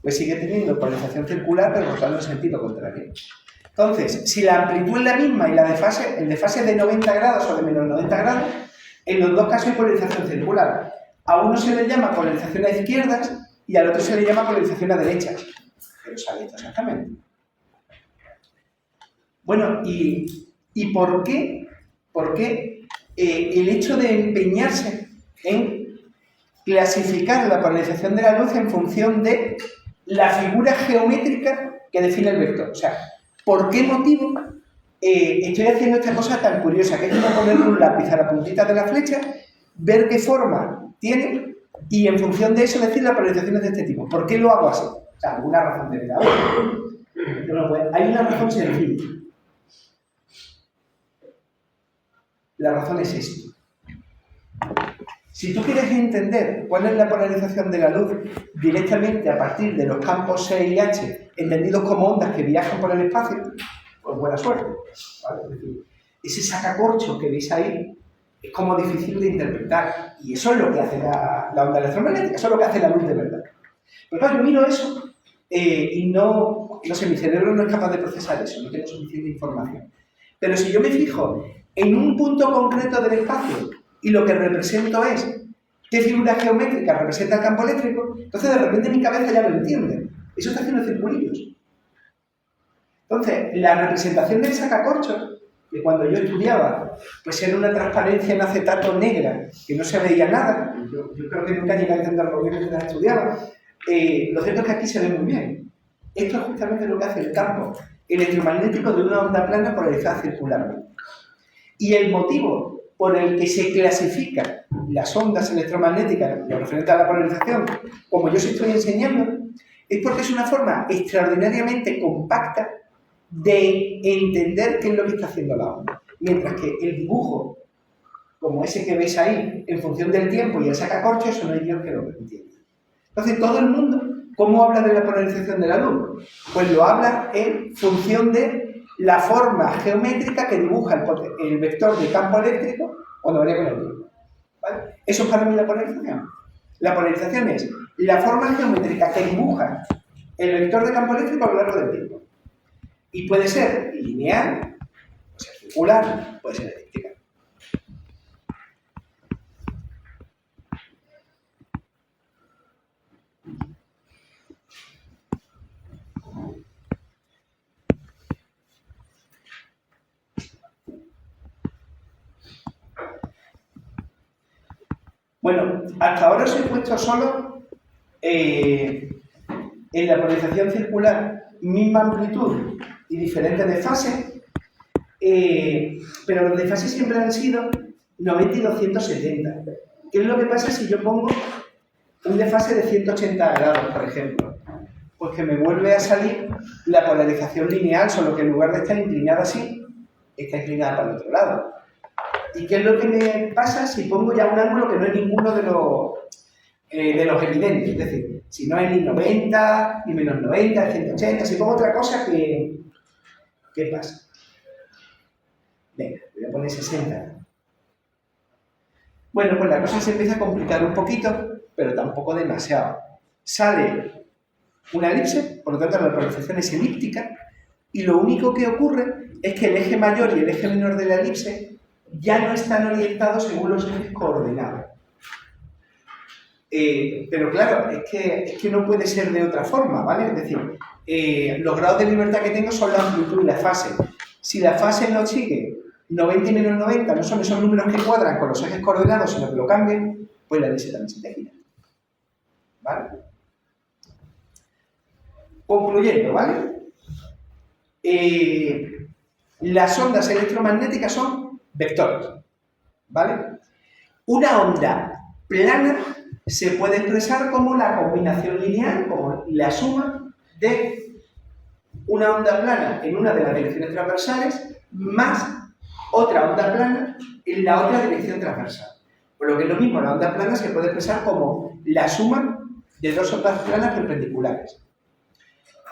Pues sigue teniendo polarización circular, pero rotando en sentido contrario. Entonces, si la amplitud es la misma y el desfase es de 90 grados o de menos 90 grados, en los dos casos hay polarización circular. A uno se le llama polarización a izquierdas y al otro se le llama polarización a derechas. Pero sale exactamente. Bueno, ¿y por qué? ¿Por qué el hecho de empeñarse en clasificar la polarización de la luz en función de la figura geométrica que define el vector? O sea, ¿por qué motivo estoy haciendo esta cosa tan curiosa? Que es como ponerle un lápiz a la puntita de la flecha, ver qué forma tiene y en función de eso decir la polarización es de este tipo. ¿Por qué lo hago así? O sea, alguna razón debe haber. Pero pues, hay una razón sencilla. La razón es esto. Si tú quieres entender cuál es la polarización de la luz directamente a partir de los campos C y H, entendidos como ondas que viajan por el espacio, pues buena suerte. ¿Vale? Es decir, ese sacacorchos que veis ahí es como difícil de interpretar. Y eso es lo que hace la onda electromagnética, eso es lo que hace la luz de verdad. Pero claro, yo miro eso y no sé, mi cerebro no es capaz de procesar eso, no tengo suficiente información. Pero si yo me fijo en un punto concreto del espacio y lo que represento es qué figura geométrica representa el campo eléctrico, entonces de repente mi cabeza ya lo entiende. Eso está haciendo circulillos. Entonces, la representación del sacacorchos, que cuando yo estudiaba, pues era una transparencia en acetato negra, que no se veía nada, yo creo que nunca llegué a entender lo bien que la estudiaba, lo cierto es que aquí se ve muy bien. Esto es justamente lo que hace el campo electromagnético de una onda plana polarizada circularmente. Y el motivo por el que se clasifican las ondas electromagnéticas, lo referente a la polarización, como yo os estoy enseñando, es porque es una forma extraordinariamente compacta de entender qué es lo que está haciendo la onda. Mientras que el dibujo, como ese que veis ahí, en función del tiempo y el sacacorchos, eso no hay Dios que lo entienda. Entonces, todo el mundo, ¿cómo habla de la polarización de la luz? Pues lo habla en función de la forma geométrica que dibuja el vector de campo eléctrico cuando varía con el tiempo. ¿Vale? Eso es para mí la polarización. La polarización es la forma geométrica que dibuja el vector de campo eléctrico a lo largo del tiempo. Y puede ser lineal, puede ser circular, puede ser elíptica. Bueno, hasta ahora os he puesto solo en la polarización circular misma amplitud y diferente desfase, pero los desfases siempre han sido 90 y 270. ¿Qué es lo que pasa si yo pongo un desfase de 180 grados, por ejemplo? Pues que me vuelve a salir la polarización lineal, solo que en lugar de estar inclinada así, está inclinada para el otro lado. ¿Y qué es lo que me pasa si pongo ya un ángulo que no es ninguno de los evidentes? Es decir, si no es ni 90, ni menos 90, es 180, si pongo otra cosa, ¿qué pasa? Venga, voy a poner 60. Bueno, pues la cosa se empieza a complicar un poquito, pero tampoco demasiado. Sale una elipse, por lo tanto la polarización es elíptica, y lo único que ocurre es que el eje mayor y el eje menor de la elipse ya no están orientados según los ejes coordenados. Pero claro, es que no puede ser de otra forma, ¿vale? Es decir, los grados de libertad que tengo son la amplitud y la fase. Si la fase no sigue 90 y menos 90, no son esos números que cuadran con los ejes coordenados, sino que lo cambian, pues la elipse también se te gira. ¿Vale? Concluyendo, ¿vale? Las ondas electromagnéticas son vectores, ¿vale? Una onda plana se puede expresar como la combinación lineal, como la suma de una onda plana en una de las direcciones transversales más otra onda plana en la otra dirección transversal. Por lo que es lo mismo, la onda plana se puede expresar como la suma de dos ondas planas perpendiculares.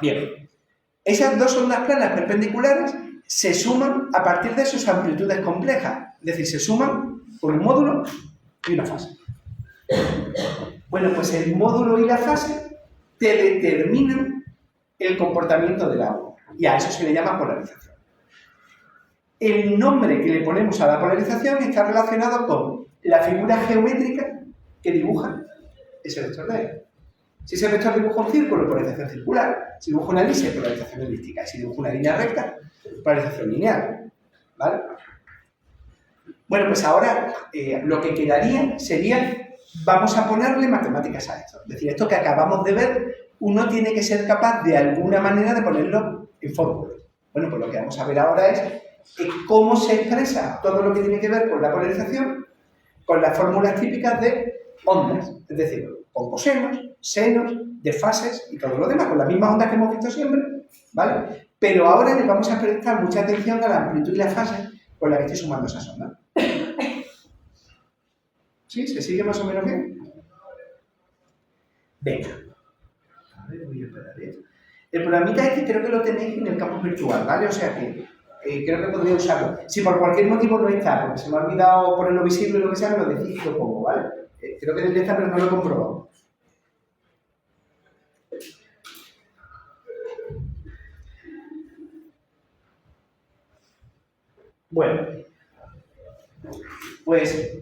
Bien, esas dos ondas planas perpendiculares se suman a partir de sus amplitudes complejas, es decir, se suman por un módulo y una fase. Bueno, pues el módulo y la fase te determinan el comportamiento de la onda, y a eso se le llama polarización. El nombre que le ponemos a la polarización está relacionado con la figura geométrica que dibuja ese vector de ahí. Si ese vector dibuja un círculo, polarización circular. Si dibuja una elipse, polarización elíptica. Y si dibuja una línea recta, polarización lineal. ¿Vale? Bueno, pues ahora lo que quedaría sería, vamos a ponerle matemáticas a esto. Es decir, esto que acabamos de ver, uno tiene que ser capaz de alguna manera de ponerlo en fórmulas. Bueno, pues lo que vamos a ver ahora es cómo se expresa todo lo que tiene que ver con la polarización con las fórmulas típicas de ondas, es decir, con cosenos, senos, desfases y todo lo demás, con las mismas ondas que hemos visto siempre, ¿vale? Pero ahora le vamos a prestar mucha atención a la amplitud y la fase con la que estoy sumando esas ondas. ¿Sí? ¿Se sigue más o menos bien? Venga. A ver, voy a esperar esto. El programita este creo que lo tenéis en el campus virtual, ¿vale? O sea que creo que podría usarlo. Si por cualquier motivo no está, porque se me ha olvidado ponerlo visible o lo que sea, me lo decís y lo pongo, ¿vale? Creo que debería estar, pero no lo he comprobado. Bueno, pues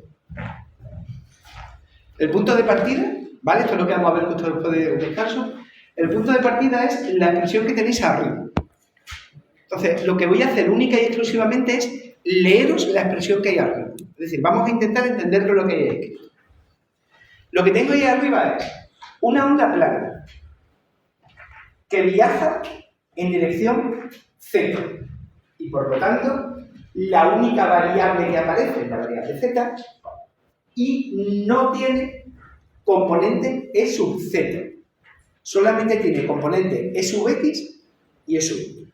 el punto de partida, ¿vale? Esto es lo que vamos a ver justo después de un descanso. El punto de partida es la expresión que tenéis arriba. Entonces, lo que voy a hacer única y exclusivamente es leeros la expresión que hay arriba. Es decir, vamos a intentar entender lo que hay aquí. Lo que tengo ahí arriba es una onda plana que viaja en dirección z. Y por lo tanto, la única variable que aparece es la variable z y no tiene componente e sub z. Solamente tiene componente e sub x y e sub y.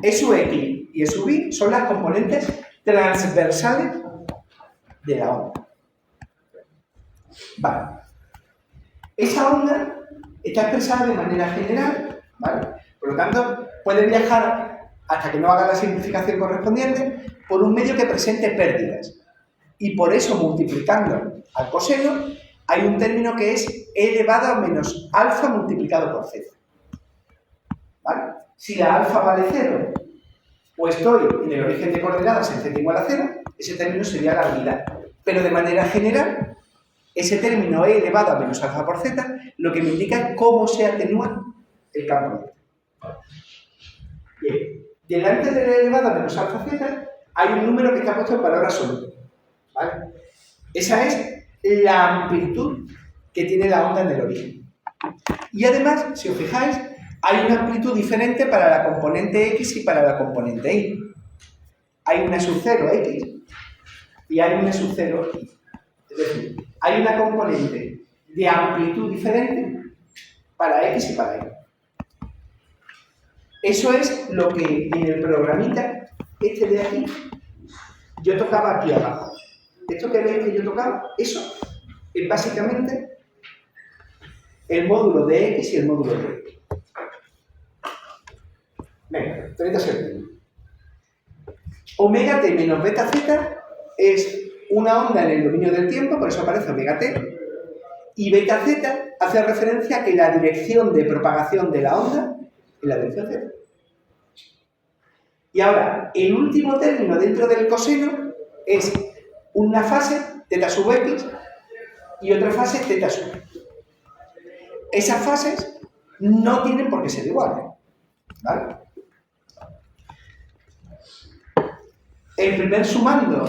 E sub x y e sub y son las componentes transversales de la onda. Vale. Esa onda está expresada de manera general, ¿vale? Por lo tanto, puede viajar hasta que no haga la simplificación correspondiente por un medio que presente pérdidas. Y por eso, multiplicando al coseno, hay un término que es e elevado a menos alfa multiplicado por z. ¿Vale? Si la alfa vale 0 o estoy en el origen de coordenadas en z igual a 0, ese término sería la unidad. Pero de manera general, ese término e elevado a menos alfa por z, lo que me indica es cómo se atenúa el campo. Bien, delante del e elevado a menos alfa z, hay un número que está puesto en valor absoluto. ¿Vale? Esa es la amplitud que tiene la onda en el origen. Y además, si os fijáis, hay una amplitud diferente para la componente x y para la componente y. Hay una sub 0 x y hay una sub 0 y. Es decir, hay una componente de amplitud diferente para x y para y. Eso es lo que en el programita este de aquí yo tocaba aquí abajo. Esto que veis que yo tocaba, eso es básicamente el módulo de x y el módulo de y. Venga, 30 segundos. Omega t menos beta z es una onda en el dominio del tiempo, por eso aparece omega t, y beta z hace referencia a que la dirección de propagación de la onda es la dirección z. Y ahora, el último término dentro del coseno es una fase, θ sub x, y otra fase, θ sub y. Esas fases no tienen por qué ser iguales, ¿vale? El primer sumando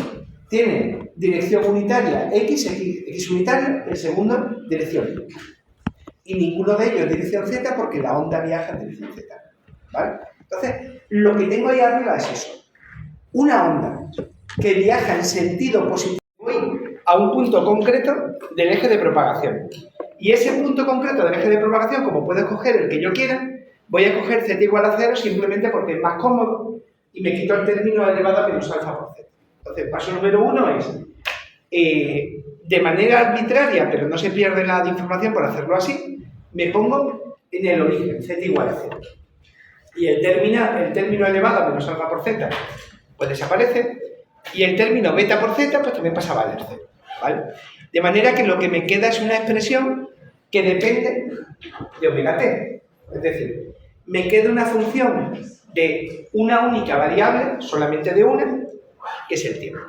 tiene dirección unitaria x unitaria, el segundo dirección y. Y ninguno de ellos es dirección z porque la onda viaja en dirección z, ¿vale? Entonces, lo que tengo ahí arriba es eso. Una onda que viaja en sentido positivo a un punto concreto del eje de propagación. Y ese punto concreto del eje de propagación, como puedo escoger el que yo quiera, voy a escoger z igual a 0 simplemente porque es más cómodo y me quito el término elevado a menos alfa por z. Entonces, paso número 1 es, de manera arbitraria, pero no se pierde nada de información por hacerlo así, me pongo en el origen, z igual a 0. Y el término elevado a menos alfa por z, pues desaparece, y el término beta por z, pues también pasa a valer 0, ¿vale? De manera que lo que me queda es una expresión que depende de omega t. Es decir, me queda una función de una única variable, solamente de una, que es el tiempo.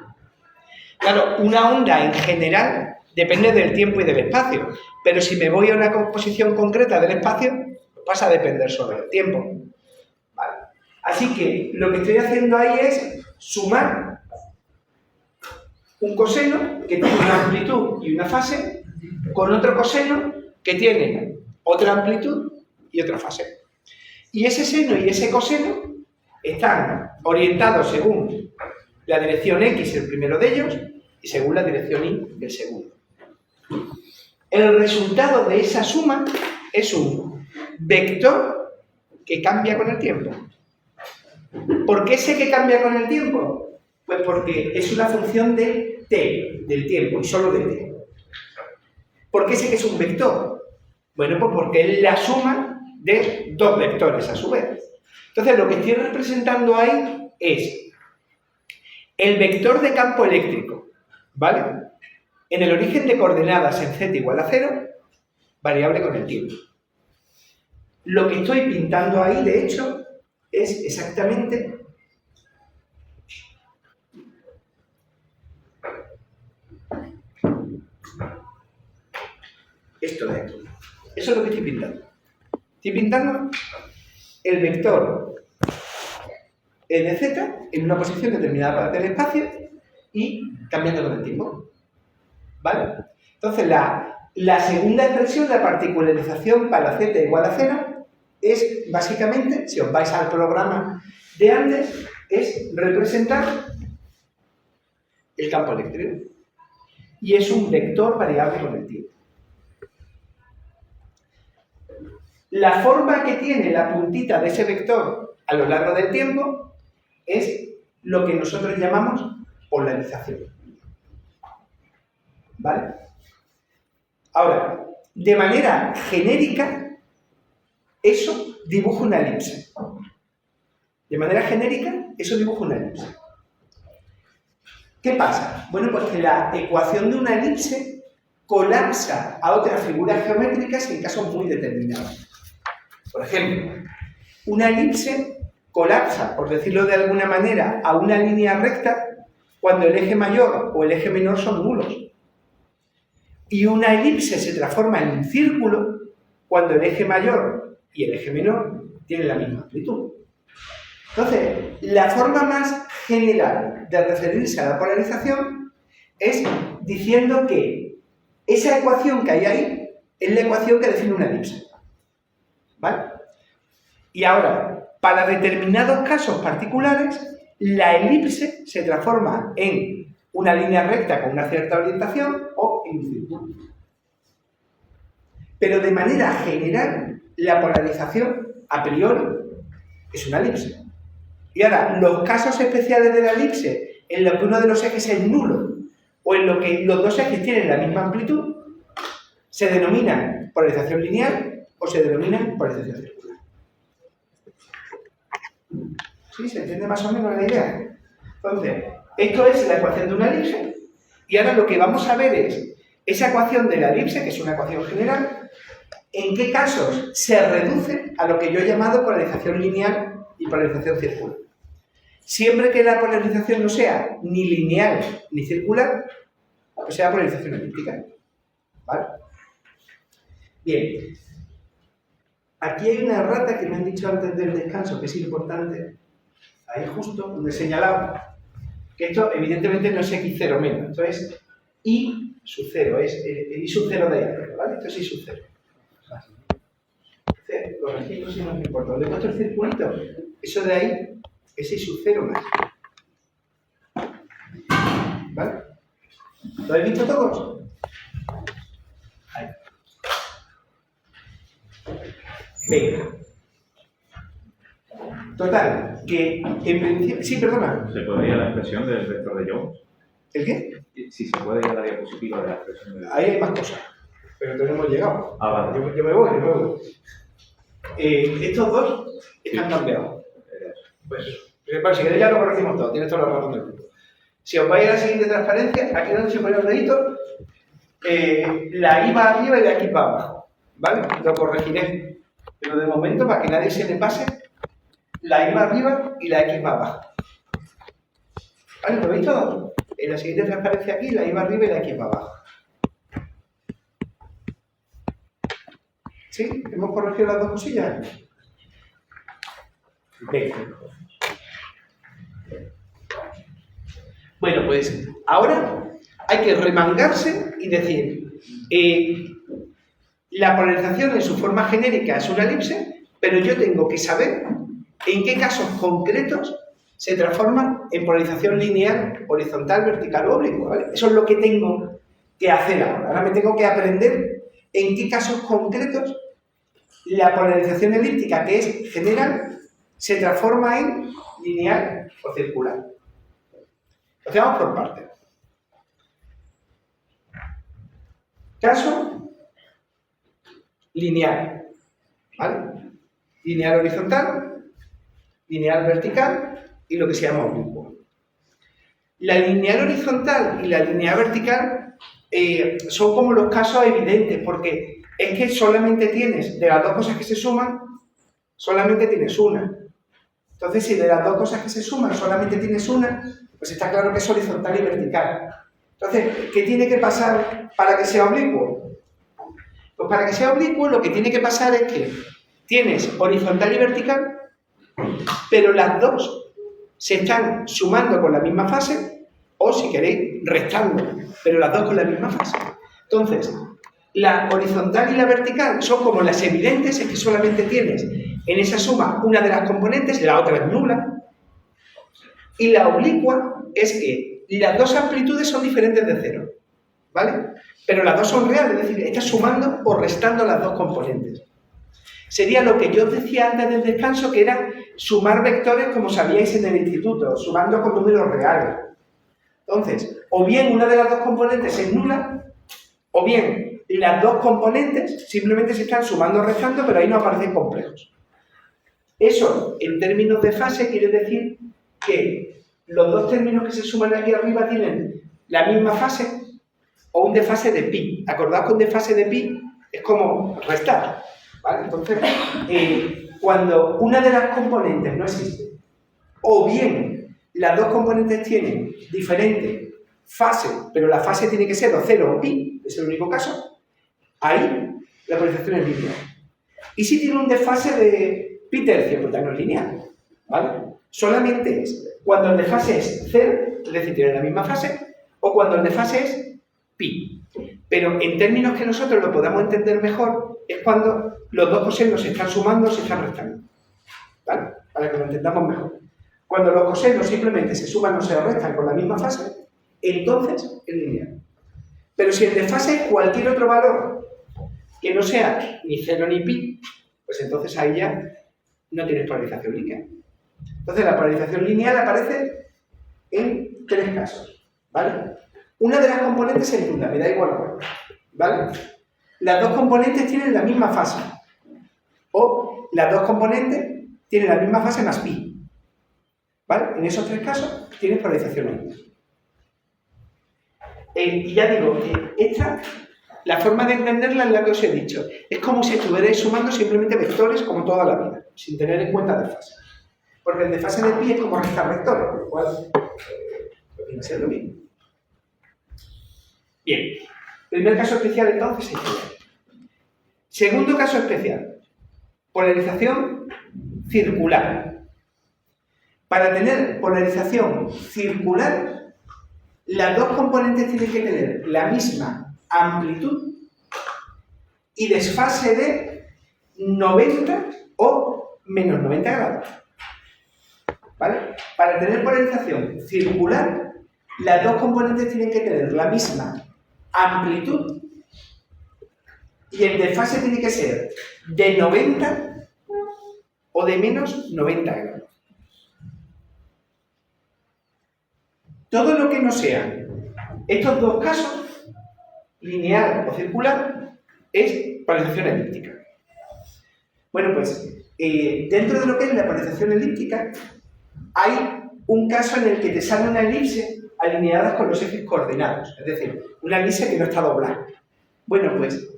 Claro, una onda en general depende del tiempo y del espacio, pero si me voy a una composición concreta del espacio, pasa a depender solo del tiempo. ¿Vale? Así que lo que estoy haciendo ahí es sumar un coseno que tiene una amplitud y una fase con otro coseno que tiene otra amplitud y otra fase. Y ese seno y ese coseno están orientados según la dirección X, el primero de ellos, y según la dirección Y, el segundo. El resultado de esa suma es un vector que cambia con el tiempo. ¿Por qué sé que cambia con el tiempo? Pues porque es una función de t, del tiempo, y solo de t. ¿Por qué sé que es un vector? Bueno, pues porque es la suma de dos vectores a su vez. Entonces, lo que estoy representando ahí es el vector de campo eléctrico, ¿vale? En el origen de coordenadas en z igual a 0, variable con el tiempo. Lo que estoy pintando ahí, de hecho, es exactamente esto de aquí. Eso es lo que estoy pintando. Estoy pintando el vector de z en una posición determinada del espacio y cambiando con el tiempo. ¿Vale? Entonces, la segunda expresión, la particularización para z igual a 0, es básicamente, si os vais al programa de antes, es representar el campo eléctrico. Y es un vector variable con el tiempo. La forma que tiene la puntita de ese vector a lo largo del tiempo es lo que nosotros llamamos polarización. ¿Vale? Ahora, de manera genérica, eso dibuja una elipse. De manera genérica, eso dibuja una elipse. ¿Qué pasa? Bueno, pues que la ecuación de una elipse colapsa a otras figuras geométricas en casos muy determinados. Por ejemplo, una elipse colapsa, por decirlo de alguna manera, a una línea recta cuando el eje mayor o el eje menor son nulos. Y una elipse se transforma en un círculo cuando el eje mayor y el eje menor tienen la misma amplitud. Entonces, la forma más general de referirse a la polarización es diciendo que esa ecuación que hay ahí es la ecuación que define una elipse. ¿Vale? Y ahora, para determinados casos particulares, la elipse se transforma en una línea recta con una cierta orientación o en un círculo. Pero de manera general, la polarización, a priori, es una elipse. Y ahora, los casos especiales de la elipse, en los que uno de los ejes es nulo, o en los que los dos ejes tienen la misma amplitud, se denominan polarización lineal o se denominan polarización circular. ¿Sí? ¿Se entiende más o menos la idea? Entonces, esto es la ecuación de una elipse, y ahora lo que vamos a ver es esa ecuación de la elipse, que es una ecuación general, en qué casos se reduce a lo que yo he llamado polarización lineal y polarización circular. Siempre que la polarización no sea ni lineal ni circular, pues sea polarización elíptica. ¿Vale? Bien. Aquí hay una errata que me han dicho antes del descanso, que es importante, ahí justo donde he señalado, que esto evidentemente no es x0 menos, esto es y sub 0, es y sub 0 de ahí, ¿vale? Esto es y sub 0. Corregirlo si no me importa. ¿Dónde he puesto el circulito? Eso de ahí es y sub 0 más. ¿Vale? ¿Lo habéis visto todos? Ahí. Venga. Total, que en principio... Sí, perdona. ¿Se puede ir a la expresión del vector de Jones? ¿El qué? Si se puede ir a la diapositiva de la expresión de... Ahí hay más cosas, pero no hemos llegado. Ah, vale. Yo me voy. Estos dos están cambiados. Pues, si queréis ya lo corregimos todo, tienes toda la razón del mundo. Si os vais a la siguiente transparencia, aquí donde se pone el dedito, la I va arriba y la X va abajo. ¿Vale? Lo corregiré. Pero de momento, para que nadie se le pase, la I va arriba y la X va abajo. ¿Vale? ¿Lo veis todo? En la siguiente transparencia aquí, la I va arriba y la X va abajo. ¿Sí? ¿Hemos corregido las dos cosillas? Venga. Bueno, pues ahora hay que remangarse y decir la polarización en su forma genérica es una elipse, pero yo tengo que saber en qué casos concretos se transforman en polarización lineal, horizontal, vertical o oblicua, ¿vale? Eso es lo que tengo que hacer ahora. Ahora me tengo que aprender en qué casos concretos la polarización elíptica, que es general, se transforma en lineal o circular. Entonces vamos por partes. Caso lineal, ¿vale? Lineal horizontal, lineal vertical y lo que se llama oblicuo. La lineal horizontal y la lineal vertical son como los casos evidentes, porque es que solamente tienes, de las dos cosas que se suman, solamente tienes una. Entonces, si de las dos cosas que se suman solamente tienes una, pues está claro que es horizontal y vertical. Entonces, ¿qué tiene que pasar para que sea oblicuo? Pues para que sea oblicuo lo que tiene que pasar es que tienes horizontal y vertical, pero las dos se están sumando con la misma fase, o si queréis, restando, pero las dos con la misma fase. Entonces, la horizontal y la vertical son como las evidentes, es que solamente tienes en esa suma una de las componentes, la otra es nula. Y la oblicua es que las dos amplitudes son diferentes de cero, ¿vale? Pero las dos son reales, es decir, estás sumando o restando las dos componentes. Sería lo que yo os decía antes del descanso, que era sumar vectores como sabíais en el instituto, sumando con números reales. Entonces, o bien una de las dos componentes es nula, o bien las dos componentes simplemente se están sumando o restando, pero ahí no aparecen complejos. Eso, en términos de fase, quiere decir que los dos términos que se suman aquí arriba tienen la misma fase o un desfase de pi. Acordaos que un desfase de pi es como restar, ¿vale? Entonces, cuando una de las componentes no existe, o bien las dos componentes tienen diferente fase, pero la fase tiene que ser o 0 o pi, es el único caso, ahí la polarización es lineal. Y si tiene un desfase de pi tercio, pues ya no es lineal, ¿vale? Solamente es cuando el desfase es 0, es decir, tiene la misma fase, o cuando el desfase es pi. Pero en términos que nosotros lo podamos entender mejor, es cuando los dos cosenos se están sumando o se están restando, ¿vale? Para que lo entendamos mejor. Cuando los cosenos simplemente se suman o se restan con la misma fase, entonces es lineal. Pero si el desfase es cualquier otro valor que no sea ni 0 ni pi, pues entonces ahí ya no tienes polarización lineal. Entonces la polarización lineal aparece en tres casos, ¿vale? Una de las componentes es nula, me da igual, ¿vale? Las dos componentes tienen la misma fase, o las dos componentes tienen la misma fase más pi, ¿vale? En esos tres casos tienes polarización lineal. Y ya digo que esta, la forma de entenderla es la que os he dicho. Es como si estuvierais sumando simplemente vectores como toda la vida, sin tener en cuenta desfase. Porque el desfase de pi es como restar vectores, por lo cual viene a ser lo mismo. Bien, primer caso especial entonces es este. Segundo caso especial, polarización circular. Para tener polarización circular, las dos componentes tienen que tener la misma amplitud y desfase de 90 o menos 90 grados. ¿Vale? Para tener polarización circular, las dos componentes tienen que tener la misma amplitud y el desfase tiene que ser de 90 o de menos 90 grados. Todo lo que no sean estos dos casos, lineal o circular, es polarización elíptica. Bueno, pues dentro de lo que es la polarización elíptica, hay un caso en el que te sale una elipse alineada con los ejes coordinados, es decir, una elipse que no está doblada. Bueno, pues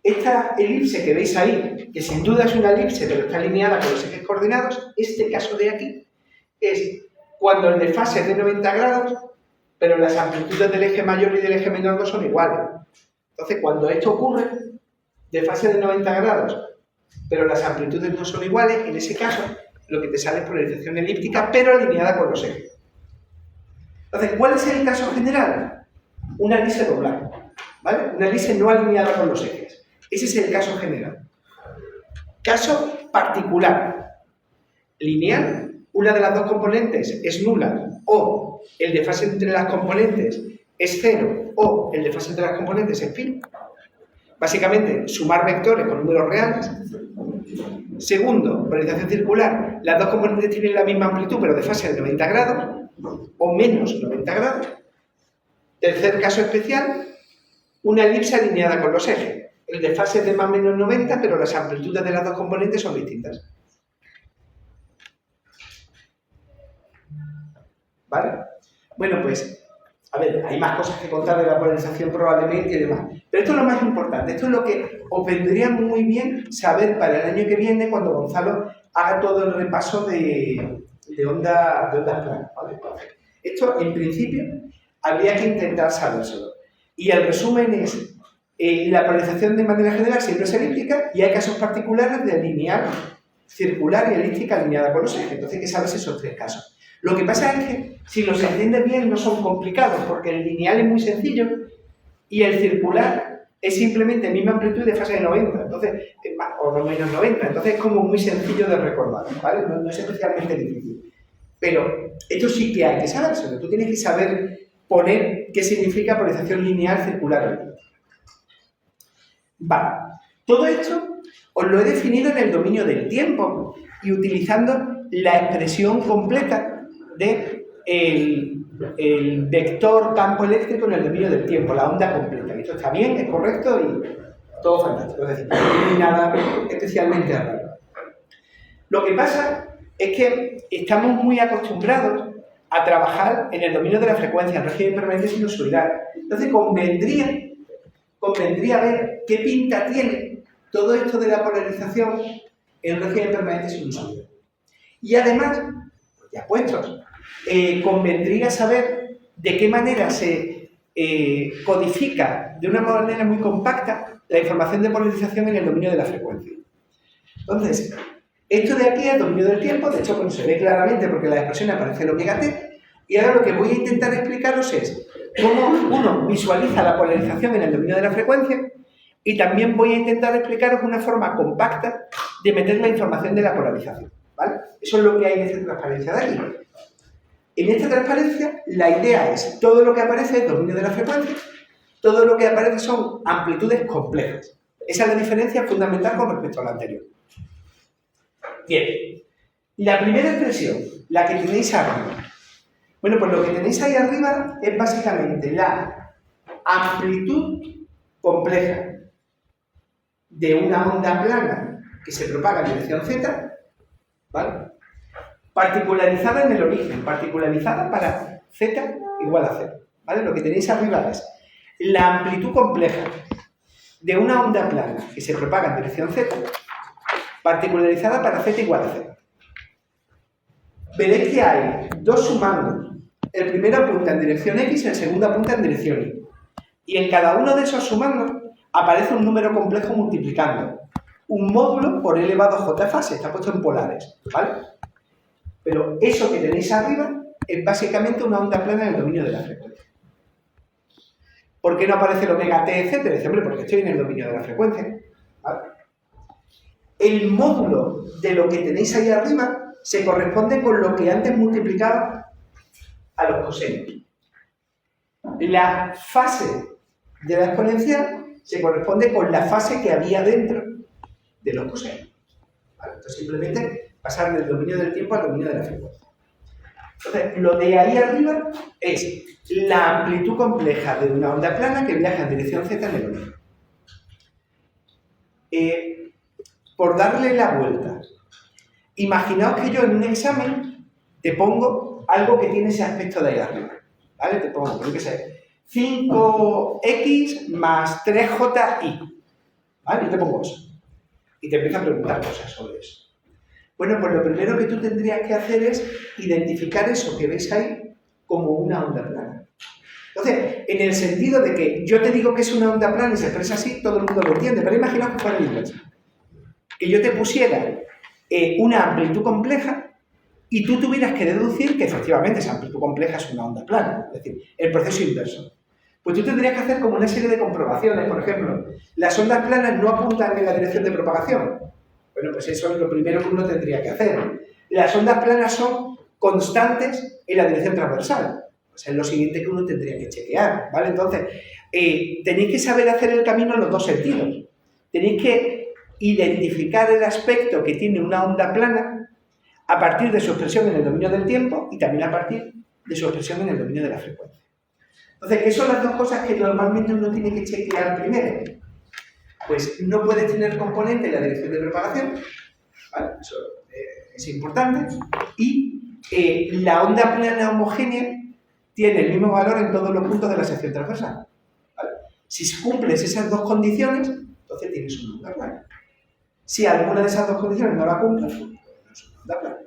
esta elipse que veis ahí, que sin duda es una elipse pero está alineada con los ejes coordinados, este caso de aquí es cuando el desfase es de 90 grados, pero las amplitudes del eje mayor y del eje menor no son iguales. Entonces, cuando esto ocurre, desfase de 90 grados, pero las amplitudes no son iguales, en ese caso, lo que te sale es polarización elíptica, pero alineada con los ejes. Entonces, ¿cuál es el caso general? Una elipse doblada, ¿vale? Una elipse no alineada con los ejes. Ese es el caso general. Caso particular. Lineal, una de las dos componentes es nula, o el desfase entre las componentes es cero, o el desfase entre las componentes es pi. Básicamente, sumar vectores con números reales. Segundo, polarización circular. Las dos componentes tienen la misma amplitud, pero de fase de 90 grados, o menos 90 grados. Tercer caso especial, una elipse alineada con los ejes. El desfase es de más o menos 90, pero las amplitudes de las dos componentes son distintas. ¿Vale? Bueno, pues, a ver, hay más cosas que contar de la polarización probablemente y demás. Pero esto es lo más importante, esto es lo que os vendría muy bien saber para el año que viene cuando Gonzalo haga todo el repaso de ondas planas. ¿Vale? Esto, en principio, habría que intentar sabérselo. Y el resumen es, la polarización de manera general siempre es elíptica y hay casos particulares de lineal, circular y elíptica alineada con los ejes. Entonces hay que saberse esos tres casos. Lo que pasa es que, si los entiendes bien, no son complicados, porque el lineal es muy sencillo y el circular es simplemente misma amplitud de fase de 90, entonces, o no menos 90, entonces es como muy sencillo de recordar, ¿vale? No es especialmente difícil. Pero esto sí que hay que sabérselo. Tú tienes que saber poner qué significa polarización lineal, circular o elíptica. Vale. Todo esto os lo he definido en el dominio del tiempo y utilizando la expresión completa de el vector campo eléctrico en el dominio del tiempo, la onda completa. Esto está bien, es correcto y todo fantástico. Es decir, no hay nada especialmente raro. Lo que pasa es que estamos muy acostumbrados a trabajar en el dominio de la frecuencia, en régimen permanente sinusoidal. Entonces convendría ver qué pinta tiene todo esto de la polarización en régimen permanente sinusoidal. Y además, ya puestos, convendría saber de qué manera se codifica de una manera muy compacta la información de polarización en el dominio de la frecuencia. Entonces, esto de aquí es el dominio del tiempo, de hecho bueno, se ve claramente porque la expresión aparece en omega t, y ahora lo que voy a intentar explicaros es cómo uno visualiza la polarización en el dominio de la frecuencia, y también voy a intentar explicaros una forma compacta de meter la información de la polarización, ¿vale? Eso es lo que hay en esta transparencia de aquí. En esta transparencia, la idea es todo lo que aparece es dominio de la frecuencia, todo lo que aparece son amplitudes complejas. Esa es la diferencia fundamental con respecto a la anterior. Bien, la primera expresión, la que tenéis arriba. Bueno, pues lo que tenéis ahí arriba es básicamente la amplitud compleja de una onda plana que se propaga en dirección z, ¿vale? Particularizada en el origen, particularizada para z igual a 0, ¿vale? Lo que tenéis arriba es la amplitud compleja de una onda plana que se propaga en dirección z, particularizada para z igual a 0. Veréis que hay dos sumandos. El primero apunta en dirección x, el segundo apunta en dirección y. Y en cada uno de esos sumandos aparece un número complejo multiplicando un módulo por e elevado a j fase, está puesto en polares, ¿vale? Pero eso que tenéis arriba es básicamente una onda plana en el dominio de la frecuencia. ¿Por qué no aparece el omega t, etcétera? Dice, hombre, porque estoy en el dominio de la frecuencia, ¿vale? El módulo de lo que tenéis ahí arriba se corresponde con lo que antes multiplicaba a los cosenios. La fase de la exponencial se corresponde con la fase que había dentro de los cosenios, ¿vale? Entonces simplemente pasar del dominio del tiempo al dominio de la frecuencia. Entonces, lo de ahí arriba es la amplitud compleja de una onda plana que viaja en dirección z en el orden. Por darle la vuelta, imaginaos que yo en un examen te pongo algo que tiene ese aspecto de ahí arriba, ¿vale? Te pongo, yo qué sé, 5x más 3ji, ¿vale? Yo te pongo eso. Y te empiezo a preguntar cosas sobre eso. Bueno, pues lo primero que tú tendrías que hacer es identificar eso que veis ahí como una onda plana. Entonces, en el sentido de que yo te digo que es una onda plana y se expresa así, todo el mundo lo entiende, pero imaginaos que fuera el inverso. Que yo te pusiera una amplitud compleja y tú tuvieras que deducir que efectivamente esa amplitud compleja es una onda plana, es decir, el proceso inverso. Pues tú tendrías que hacer como una serie de comprobaciones, por ejemplo, las ondas planas no apuntan en la dirección de propagación. Bueno, pues eso es lo primero que uno tendría que hacer. Las ondas planas son constantes en la dirección transversal. Pues es lo siguiente que uno tendría que chequear, ¿vale? Entonces, tenéis que saber hacer el camino en los dos sentidos. Tenéis que identificar el aspecto que tiene una onda plana a partir de su expresión en el dominio del tiempo y también a partir de su expresión en el dominio de la frecuencia. Entonces, ¿qué son las dos cosas que normalmente uno tiene que chequear primero? Pues no puedes tener componente en la dirección de propagación, ¿vale? Eso es importante, y la onda plana homogénea tiene el mismo valor en todos los puntos de la sección transversal, ¿vale? Si cumples esas dos condiciones, entonces tienes una onda plana. Si alguna de esas dos condiciones no la cumples, pues no es una onda plana.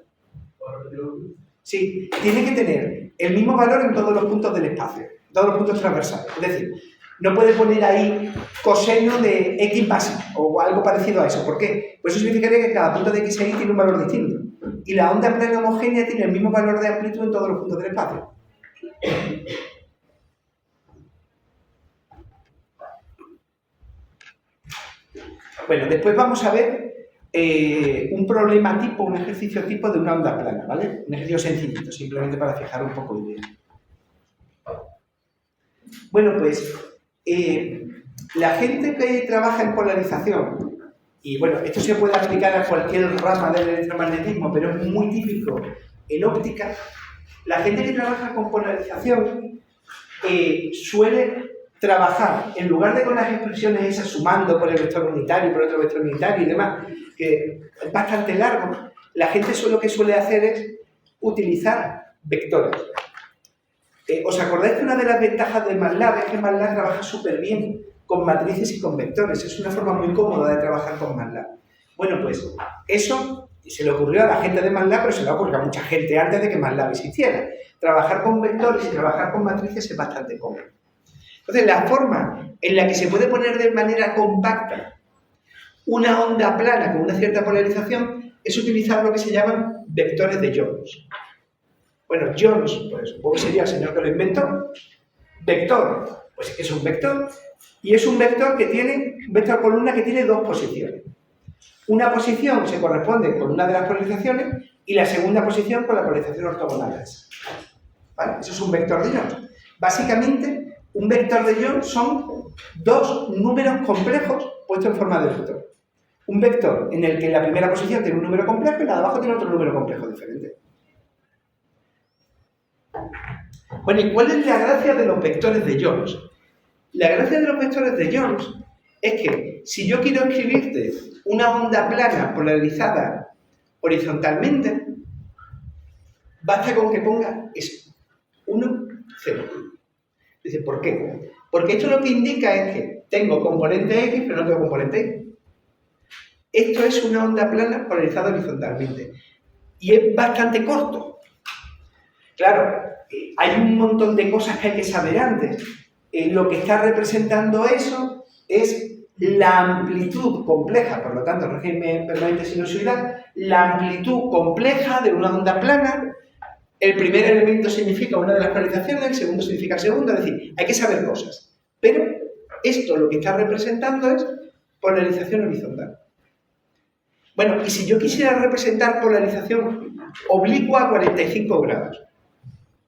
Sí, tiene que tener el mismo valor en todos los puntos del espacio, en todos los puntos transversales. Es decir, no puede poner ahí coseno de x básico o algo parecido a eso. ¿Por qué? Pues eso significaría que cada punto de x y y tiene un valor distinto. Y la onda plana homogénea tiene el mismo valor de amplitud en todos los puntos del espacio. Bueno, después vamos a ver un problema tipo, un ejercicio tipo de una onda plana, ¿vale? Un ejercicio sencillito, simplemente para fijar un poco de idea. Bueno, pues la gente que trabaja en polarización, y bueno, esto se puede aplicar a cualquier rama del electromagnetismo, pero es muy típico en óptica, la gente que trabaja con polarización suele trabajar, en lugar de con las expresiones esas sumando por el vector unitario y por otro vector unitario y demás, que es bastante largo, la gente lo que suele hacer es utilizar vectores. ¿Os acordáis que una de las ventajas de MATLAB es que MATLAB trabaja súper bien con matrices y con vectores? Es una forma muy cómoda de trabajar con MATLAB. Bueno, pues eso se le ocurrió a la gente de MATLAB, pero se le ocurrió a mucha gente antes de que MATLAB existiera. Trabajar con vectores y trabajar con matrices es bastante cómodo. Entonces, la forma en la que se puede poner de manera compacta una onda plana con una cierta polarización es utilizar lo que se llaman vectores de Jones. Bueno, Jones, pues supongo que sería el señor que lo inventó. Vector, pues es un vector. Y es un vector que tiene, un vector columna que tiene dos posiciones. Una posición se corresponde con una de las polarizaciones y la segunda posición con la polarización ortogonal a esa. ¿Vale? Eso es un vector de Jones. Básicamente, un vector de Jones son dos números complejos puestos en forma de vector. Un vector en el que la primera posición tiene un número complejo y la de abajo tiene otro número complejo diferente. Bueno, ¿y cuál es la gracia de los vectores de Jones? La gracia de los vectores de Jones es que si yo quiero escribirte una onda plana polarizada horizontalmente, basta con que ponga eso, 1, 0. Dice, ¿por qué? Porque esto lo que indica es que tengo componente X, pero no tengo componente Y. Esto es una onda plana polarizada horizontalmente. Y es bastante corto. Claro, hay un montón de cosas que hay que saber antes. Lo que está representando eso es la amplitud compleja, por lo tanto, régimen permanente sinusoidal, la amplitud compleja de una onda plana. El primer elemento significa una de las polarizaciones, el segundo significa el segundo, es decir, hay que saber cosas. Pero esto lo que está representando es polarización horizontal. Bueno, y si yo quisiera representar polarización oblicua a 45 grados,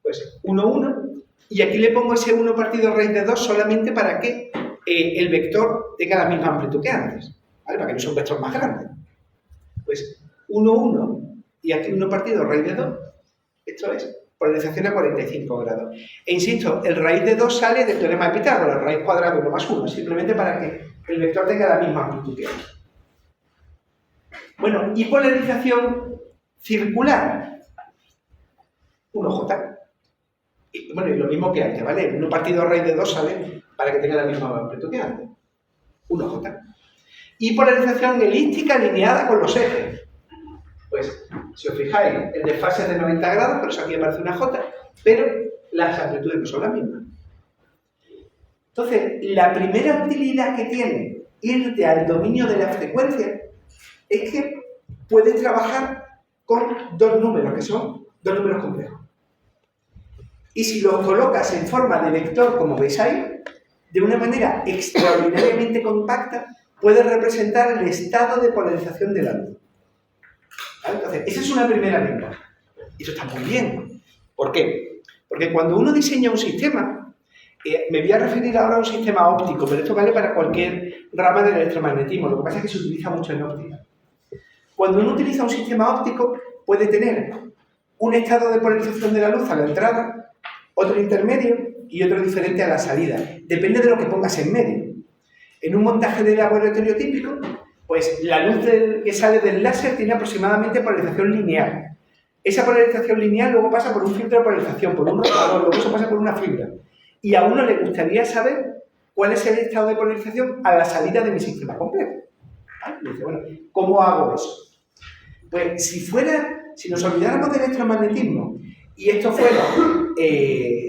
pues 1, 1, y aquí le pongo ese 1 partido raíz de 2 solamente para que el vector tenga la misma amplitud que antes, ¿vale? Para que no sea un vector más grande. Pues 1, 1 y aquí 1 partido raíz de 2. Esto es polarización a 45 grados. E insisto, el raíz de 2 sale del teorema de Pitágoras, raíz cuadrada de 1 más 1, simplemente para que el vector tenga la misma amplitud que 1. Bueno, y polarización circular, 1J. Y, bueno, y lo mismo que antes, ¿vale? 1 partido raíz de 2 sale para que tenga la misma amplitud que antes. 1J. Y polarización elíptica alineada con los ejes. Pues, si os fijáis, el desfase es de 90 grados, por eso aquí aparece una J, pero las amplitudes no son las mismas. Entonces, la primera utilidad que tiene irte al dominio de la frecuencia es que puedes trabajar con 2 números, que son 2 números complejos. Y si los colocas en forma de vector, como veis ahí, de una manera extraordinariamente compacta, puedes representar el estado de polarización de la luz. ¿Vale? Entonces, esa es una primera ventaja. Eso está muy bien. ¿Por qué? Porque cuando uno diseña un sistema, me voy a referir ahora a un sistema óptico, pero esto vale para cualquier rama del electromagnetismo, lo que pasa es que se utiliza mucho en óptica. Cuando uno utiliza un sistema óptico, puede tener un estado de polarización de la luz a la entrada, otro intermedio y otro diferente a la salida. Depende de lo que pongas en medio. En un montaje de laboratorio típico, pues la luz que sale del láser tiene aproximadamente polarización lineal. Esa polarización lineal luego pasa por un filtro de polarización, por un rotador, luego eso pasa por una fibra. Y a uno le gustaría saber cuál es el estado de polarización a la salida de mi sistema completo. ¿Vale? Y dice, bueno, ¿cómo hago eso? Pues si nos olvidáramos del electromagnetismo y esto fuera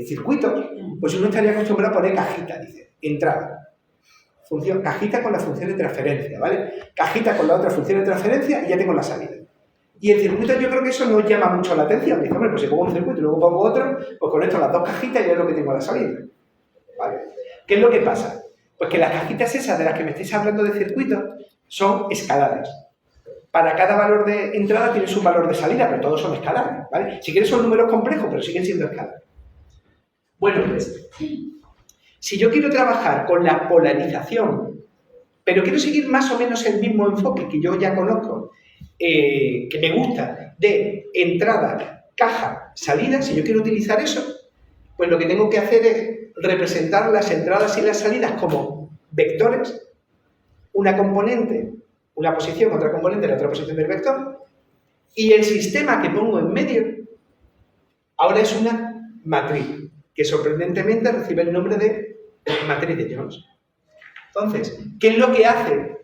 circuitos, pues uno estaría acostumbrado a poner cajita, dice, entrada. Función, cajita con la función de transferencia, ¿vale? Cajita con la otra función de transferencia y ya tengo la salida. Y en circuitos yo creo que eso no llama mucho la atención. Dice, hombre, pues si pongo un circuito y luego pongo otro, pues conecto las 2 cajitas y ya es lo que tengo a la salida. ¿Vale? ¿Qué es lo que pasa? Pues que las cajitas esas de las que me estáis hablando de circuitos son escalares. Para cada valor de entrada tiene su valor de salida, pero todos son escalares, ¿vale? Si quieres son números complejos, pero siguen siendo escalares. Bueno, pues, si yo quiero trabajar con la polarización, pero quiero seguir más o menos el mismo enfoque que yo ya conozco, que me gusta, de entrada, caja, salida, si yo quiero utilizar eso, pues lo que tengo que hacer es representar las entradas y las salidas como vectores, una componente, una posición, otra componente, la otra posición del vector, y el sistema que pongo en medio ahora es una matriz, que sorprendentemente recibe el nombre de matriz de Jones. Entonces, ¿qué es lo que hace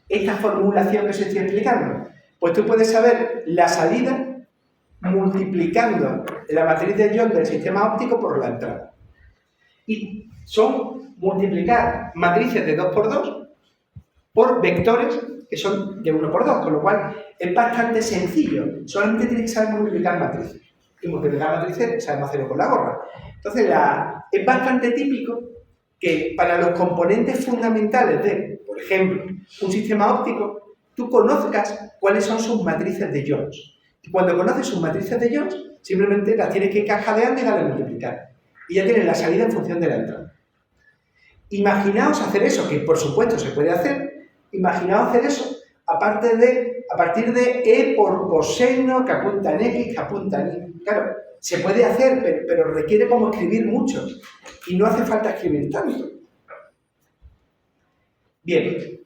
esta formulación que os estoy explicando? Pues tú puedes saber la salida multiplicando la matriz de Jones del sistema óptico por la entrada. Y son multiplicar matrices de 2 por 2 por vectores que son de 1 por 2, con lo cual es bastante sencillo. Solamente tienes que saber multiplicar matrices. Y multiplicar matrices sabemos hacerlo con la gorra. Entonces, es bastante típico que para los componentes fundamentales de, por ejemplo, un sistema óptico, tú conozcas cuáles son sus matrices de Jones. Y cuando conoces sus matrices de Jones, simplemente las tienes que ir cajadeando y darle a multiplicar. Y ya tienes la salida en función de la entrada. Imaginaos hacer eso, que por supuesto se puede hacer. Imaginaos hacer eso a partir de E por coseno que apunta en X, que apunta en Y. Claro, se puede hacer, pero requiere como escribir mucho. Y no hace falta escribir tanto. Bien.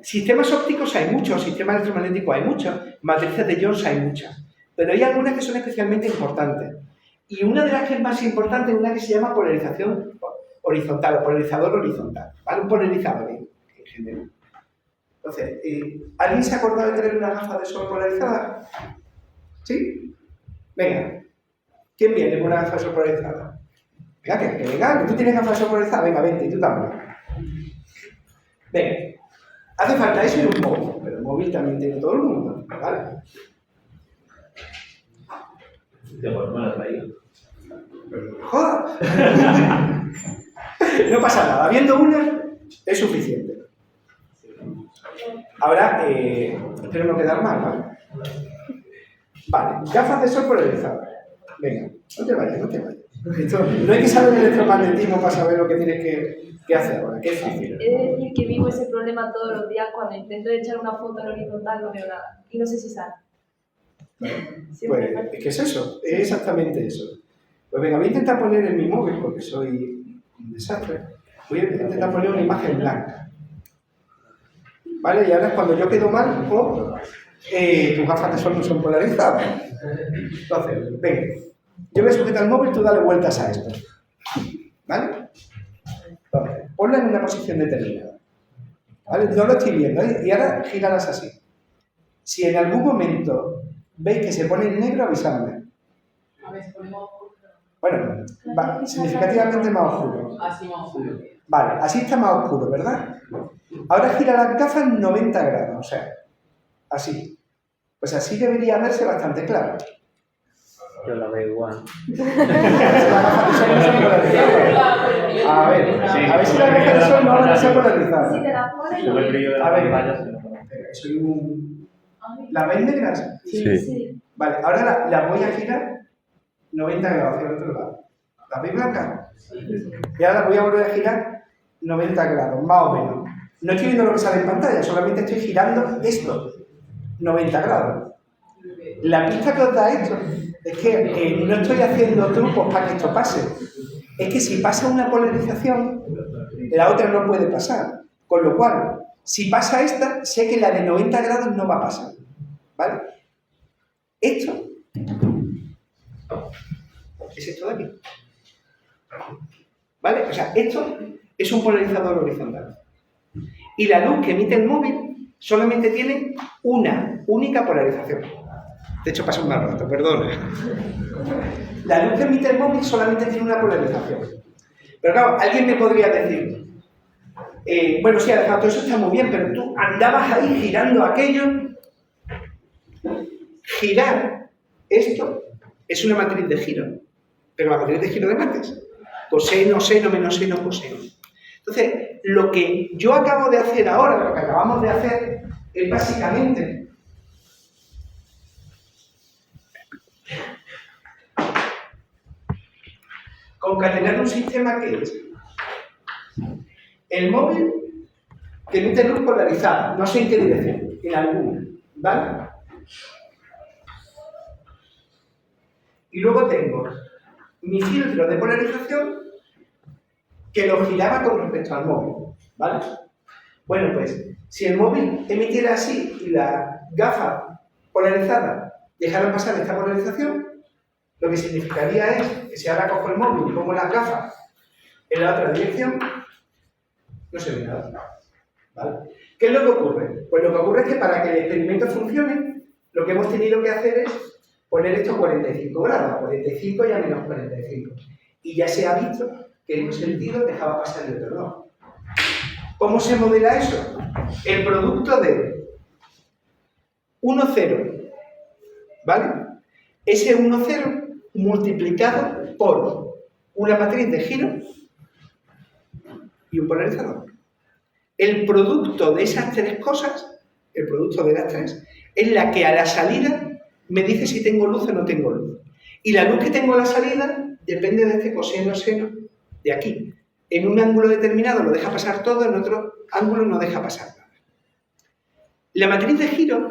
Sistemas ópticos hay muchos, sistemas electromagnéticos hay muchos, matrices de Jones hay muchas. Pero hay algunas que son especialmente importantes. Y una de las que es más importante es una que se llama polarización horizontal o polarizador horizontal. ¿Vale? Un polarizador en general. Entonces, ¿alguien se ha acordado de tener una gafa de sol polarizada? ¿Sí? Venga. ¿Quién viene con una gafa de sol polarizada? Venga, que venga, que tú tienes gafa de sol polarizada. Venga, vente, y tú también. Venga. Hace falta eso y un móvil, pero el móvil también tiene todo el mundo, ¿vale? ¡Joder! No pasa nada, viendo una es suficiente. Ahora, espero no quedar mal, ¿vale? Vale, gafas de sol polarizadas. Venga, no te vayas, no te vayas. No hay que saber el electromagnetismo para saber lo que tienes que hacer ahora, que es fácil. He de decir que vivo ese problema todos los días cuando intento echar una foto en horizontal, no veo nada. Y no sé si sale. Pues, ¿qué es eso? Es exactamente eso. Pues venga, voy a intentar poner en mi móvil, porque soy un desastre, voy a intentar poner una imagen blanca. ¿Vale? Y ahora es cuando yo quedo mal, tus gafas de sol no son polarizadas. Entonces, venga, yo voy a sujetar el móvil, tú dale vueltas a esto. ¿Vale? Entonces, ponla en una posición determinada. ¿Vale? No lo estoy viendo, ¿eh? Y ahora gíralas así. Si en algún momento veis que se pone en negro, avisadme. A ver, si ponemos oscuro. Bueno, va, significativamente más oscuro. Así más oscuro. Vale, así está más oscuro, ¿verdad? Ahora gira las gafas 90 grados, o sea, así. Pues así debería verse bastante claro. Yo la veo igual. A ver si las gafas de sol no van a ser polarizadas. Si te la pones, Sube el brillo de A la ver. pantalla. Se nota. Soy un... ¿La ves negras? sí. Vale, ahora la voy a girar 90 grados hacia el otro lado. ¿La veis blanca? Y ahora la voy a volver a girar 90 grados, más o menos. No estoy viendo lo que sale en pantalla, solamente estoy girando esto 90 grados. La pista que os da esto es que no estoy haciendo trucos para que esto pase. Es que si pasa una polarización, la otra no puede pasar. Con lo cual, si pasa esta, sé que la de 90 grados no va a pasar. ¿Vale? Esto es esto de aquí. ¿Vale? O sea, esto es un polarizador horizontal. Y la luz que emite el móvil solamente tiene una única polarización. De hecho, pasa un mal rato, perdona. La luz que emite el móvil solamente tiene una polarización. Pero claro, alguien me podría decir, bueno, sí, Alejandro, todo eso está muy bien, pero tú andabas ahí girando aquello. Girar esto es una matriz de giro, pero la matriz de giro de mates. Coseno, seno, menos seno, coseno. Entonces, lo que yo acabo de hacer ahora, lo que acabamos de hacer, es básicamente concatenar un sistema que es el móvil que emite luz polarizada, no sé en qué dirección, en alguna, ¿vale? Y luego tengo mi filtro de polarización que lo giraba con respecto al móvil, ¿vale? Bueno, pues, si el móvil emitiera así y la gafa polarizada dejara pasar esta polarización, lo que significaría es que si ahora cojo el móvil y pongo las gafas en la otra dirección, no se ve nada, ¿vale? ¿Qué es lo que ocurre? Pues lo que ocurre es que para que el experimento funcione, lo que hemos tenido que hacer es poner esto a 45 grados, a 45 y a menos 45. Y ya se ha visto que en un sentido dejaba pasar el otro no. ¿Cómo se modela eso? El producto de 1, 0, ¿vale? Ese 1, 0 multiplicado por una matriz de giro y un polarizador. El producto de esas tres cosas, el producto de las tres, es la que a la salida me dice si tengo luz o no tengo luz. Y la luz que tengo a la salida depende de este coseno seno de aquí. En un ángulo determinado lo deja pasar todo, en otro ángulo no deja pasar nada. La matriz de giro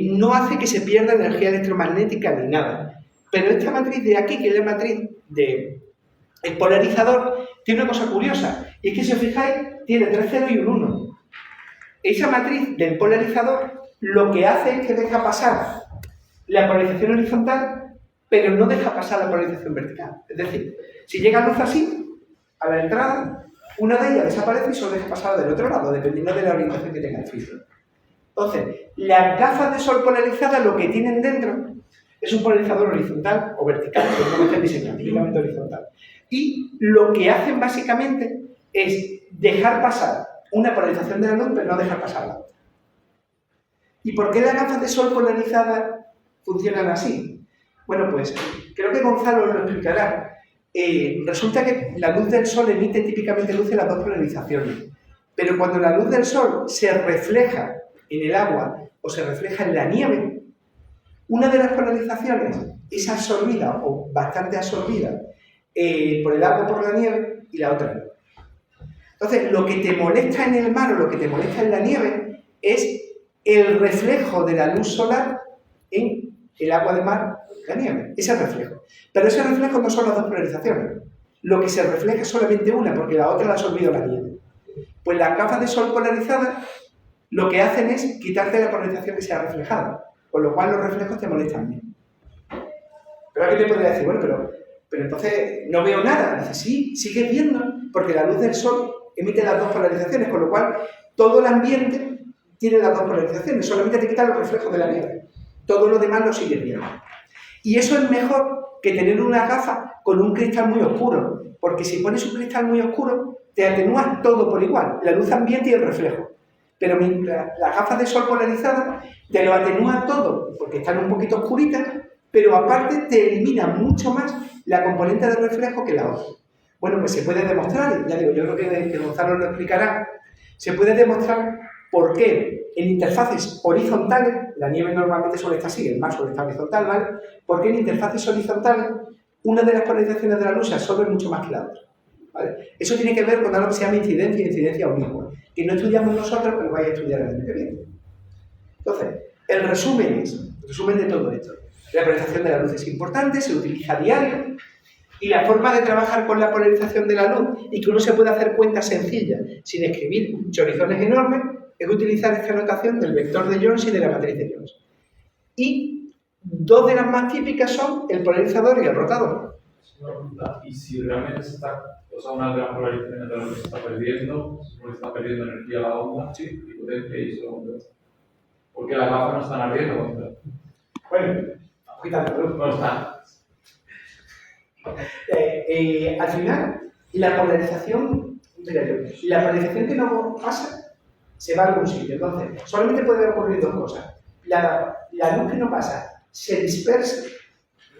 no hace que se pierda energía electromagnética ni nada. Pero esta matriz de aquí, que es la matriz del polarizador, tiene una cosa curiosa. Y es que si os fijáis, tiene 3 ceros y un 1. Esa matriz del polarizador lo que hace es que deja pasar la polarización horizontal, pero no deja pasar la polarización vertical. Es decir, si llega luz así, a la entrada, una de ellas desaparece y solo deja pasar del otro lado, dependiendo de la orientación que tenga el filtro. Entonces, las gafas de sol polarizadas lo que tienen dentro es un polarizador horizontal o vertical, que es como está diseñado, típicamente horizontal. Y lo que hacen básicamente es dejar pasar una polarización de la luz, pero no dejar pasar la otra. ¿Y por qué las gafas de sol polarizadas funcionan así? Bueno, pues creo que Gonzalo lo explicará. Resulta que la luz del sol emite típicamente luz en las dos polarizaciones. Pero cuando la luz del sol se refleja en el agua o se refleja en la nieve, Una de las polarizaciones es absorbida o bastante absorbida por el agua o por la nieve y la otra no. Entonces, lo que te molesta en el mar o lo que te molesta en la nieve es el reflejo de la luz solar en el agua de mar, la nieve, ese reflejo. Pero ese reflejo no son las dos polarizaciones. Lo que se refleja es solamente una, porque la otra la ha absorbido la nieve. Pues las gafas de sol polarizadas lo que hacen es quitarte la polarización que se ha reflejado, con lo cual los reflejos te molestan bien. Pero alguien te podría decir, bueno, pero entonces no veo nada. Dice, sí, sigues viendo, porque la luz del sol emite las dos polarizaciones, con lo cual todo el ambiente tiene las dos polarizaciones, solamente te quitan los reflejos de la nieve. Todo lo demás lo sigues viendo. Y eso es mejor que tener una gafa con un cristal muy oscuro, porque si pones un cristal muy oscuro, te atenúas todo por igual, la luz ambiente y el reflejo. Pero mientras las gafas de sol polarizadas te lo atenúan todo, porque están un poquito oscuritas, pero aparte te eliminan mucho más la componente de reflejo que la otra. Bueno, pues se puede demostrar, ya digo, yo creo que Gonzalo lo explicará, se puede demostrar por qué en interfaces horizontales, la nieve normalmente suele estar así, el mar suele estar horizontal, ¿vale? ¿Por qué en interfaces horizontales una de las polarizaciones de la luz se absorbe mucho más que la otra? ¿Vale? Eso tiene que ver con algo que se llama incidencia y incidencia unívocua, que no estudiamos nosotros, pero vais a estudiar el año que viene. Entonces, el resumen de todo esto. La polarización de la luz es importante, se utiliza a diario, y la forma de trabajar con la polarización de la luz y que uno se puede hacer cuentas sencillas sin escribir chorizones enormes es utilizar esta notación del vector de Jones y de la matriz de Jones. Y dos de las más típicas son el polarizador y el rotador. Y si realmente se está, o sea, una de las polarizaciones de la luz se está perdiendo, se está perdiendo energía a la onda, sí, y potencia y eso, porque las gafas no están ardiendo. Bueno, quitando luz. No están. Al final, la polarización que no pasa se va a algún sitio. Entonces, solamente pueden ocurrir dos cosas. La luz que no pasa se dispersa, es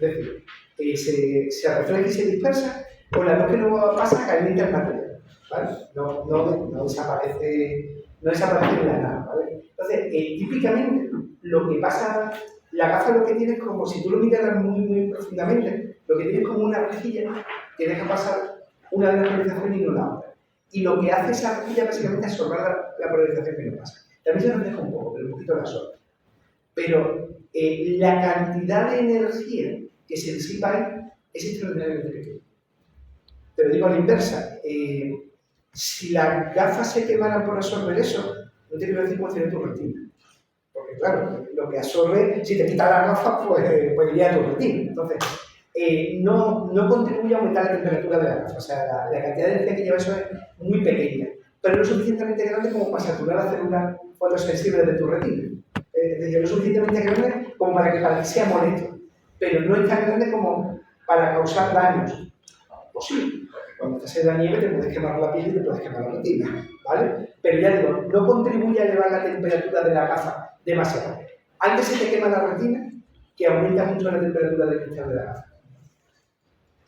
decir, se refleja y se dispersa, o la luz que no pasa calienta el material, ¿vale? No desaparece en la nada, ¿vale? Entonces, típicamente, lo que pasa, la gafa lo que tiene es como, si tú lo miraras muy, muy profundamente, lo que tiene es como una rejilla que deja pasar una de las polarizaciones y no la otra. Y lo que hace esa rejilla básicamente es absorber la polarización que no pasa. También se refleja un poco, pero un poquito la absorbe. Pero la cantidad de energía que se disipa ahí es extraordinariamente pequeña. Pero digo a la inversa, si las gafas se quemaran por absorber eso, no te quiero decir cómo sería tu retina. Porque claro, lo que absorbe, si te quitas las gafas, pues iría a tu retina. Entonces, no contribuye a aumentar la temperatura de la gafa. O sea, la cantidad de energía que lleva eso es muy pequeña, pero no es suficientemente grande como para saturar la célula fotosensible de tu retina. Es decir, no es suficientemente grande como para que para ti sea molesto, pero no es tan grande como para causar daños. Pues sí, cuando estás en la nieve te puedes quemar la piel y te puedes quemar la retina, ¿vale? Pero ya digo, no contribuye a elevar la temperatura de la gafa demasiado. Antes se te quema la retina que aumenta mucho la temperatura del cristal de la gafa.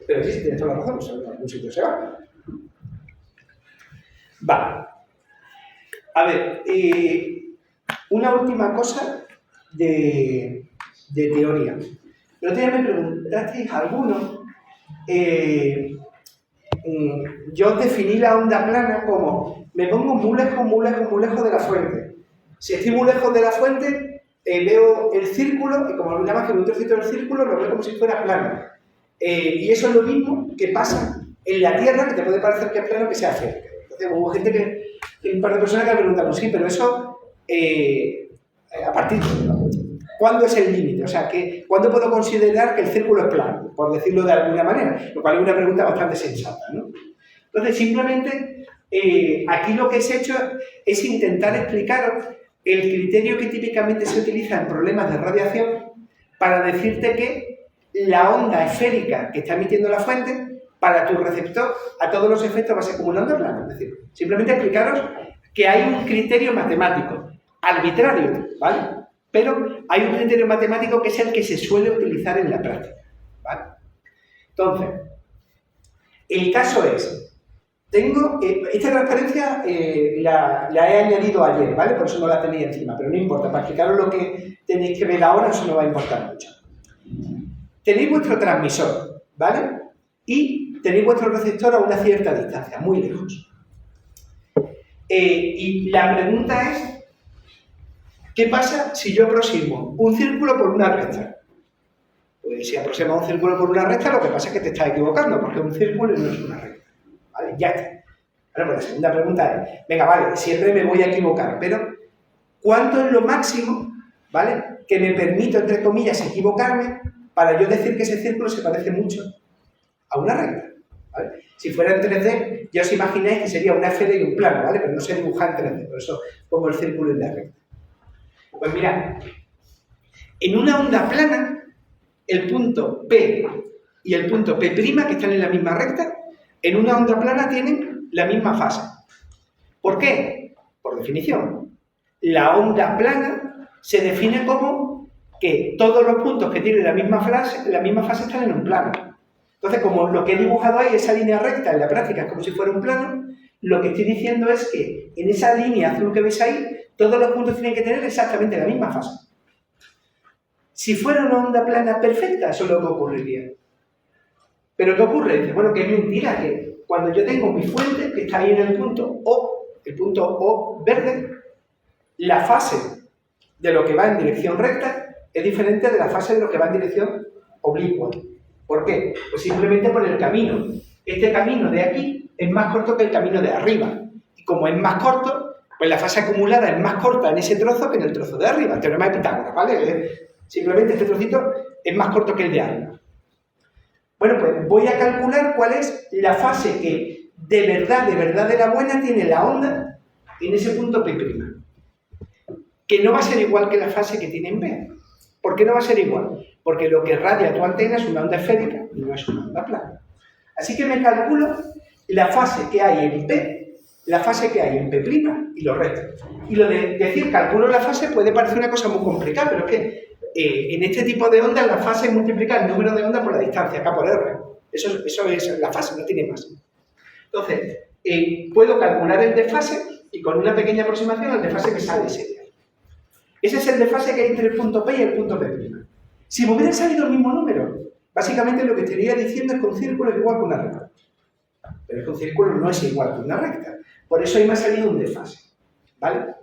Pero sí, tienes toda la razón, o sea, en algún sitio se va. Vale. A ver, una última cosa de teoría. El otro día me preguntasteis a algunos, yo definí la onda plana como me pongo muy lejos de la fuente. Si estoy muy lejos de la fuente, veo el círculo, y como lo llamas que un trocito del círculo, lo veo como si fuera plano. Y eso es lo mismo que pasa en la Tierra, que te puede parecer que es plano, que sea cerca. Entonces hubo gente que un par de personas que me preguntaron, sí, pero eso, a partir de ¿cuándo es el límite? O sea, ¿cuándo puedo considerar que el círculo es plano? Por decirlo de alguna manera, lo cual es una pregunta bastante sensata, ¿no? Entonces, simplemente, aquí lo que he hecho es intentar explicaros el criterio que típicamente se utiliza en problemas de radiación para decirte que la onda esférica que está emitiendo la fuente, para tu receptor, a todos los efectos va a ser como una onda plana. Es decir, simplemente explicaros que hay un criterio matemático, arbitrario, ¿vale? Pero hay un criterio matemático que es el que se suele utilizar en la práctica, ¿vale? Entonces, el caso es Esta transparencia la he añadido ayer, ¿vale? Por eso no la tenía encima, pero no importa. Para explicaros lo que tenéis que ver ahora, eso no va a importar mucho. Tenéis vuestro transmisor, ¿vale? Y tenéis vuestro receptor a una cierta distancia, muy lejos. Y la pregunta es, ¿qué pasa si yo aproximo un círculo por una recta? Pues si aproximas un círculo por una recta, lo que pasa es que te estás equivocando, porque un círculo no es una recta. ¿Vale? Ya está. Bueno, pues la segunda pregunta es, venga, vale, siempre me voy a equivocar, pero ¿cuánto es lo máximo, ¿vale?, que me permito, entre comillas, equivocarme para yo decir que ese círculo se parece mucho a una recta? ¿Vale? Si fuera en 3D, ya os imagináis que sería una esfera y un plano, ¿vale? Pero no se dibuja en 3D, por eso pongo el círculo en la recta. Pues mirad, en una onda plana, el punto P y el punto P', que están en la misma recta, en una onda plana tienen la misma fase. ¿Por qué? Por definición. La onda plana se define como que todos los puntos que tienen la misma fase están en un plano. Entonces, como lo que he dibujado ahí, esa línea recta en la práctica es como si fuera un plano, lo que estoy diciendo es que en esa línea azul que veis ahí, todos los puntos tienen que tener exactamente la misma fase. Si fuera una onda plana perfecta, eso es lo que ocurriría. ¿Pero qué ocurre? Dice, bueno, que es mentira, que cuando yo tengo mi fuente, que está ahí en el punto O verde, la fase de lo que va en dirección recta es diferente de la fase de lo que va en dirección oblicua. ¿Por qué? Pues simplemente por el camino. Este camino de aquí es más corto que el camino de arriba. Y como es más corto, pues la fase acumulada es más corta en ese trozo que en el trozo de arriba. El teorema de Pitágoras, ¿vale? Simplemente este trocito es más corto que el de arriba. Bueno, pues voy a calcular cuál es la fase que de verdad de la buena tiene la onda en ese punto P'. Que no va a ser igual que la fase que tiene en B. ¿Por qué no va a ser igual? Porque lo que radia tu antena es una onda esférica y no es una onda plana. Así que me calculo la fase que hay en P, la fase que hay en P' y lo resto. Y lo de decir calculo la fase puede parecer una cosa muy complicada, pero es que en este tipo de ondas la fase es multiplicar el número de ondas por la distancia, K por R. Eso es la fase, no tiene más. Entonces, puedo calcular el desfase y con una pequeña aproximación el desfase que sale ese día. Ese es el desfase que hay entre el punto P y el punto P'. Si me hubiera salido el mismo número, básicamente lo que estaría diciendo es que un círculo es igual que una recta. Pero es que un círculo no es igual que una recta. Por eso ahí me ha salido un desfase. ¿Vale?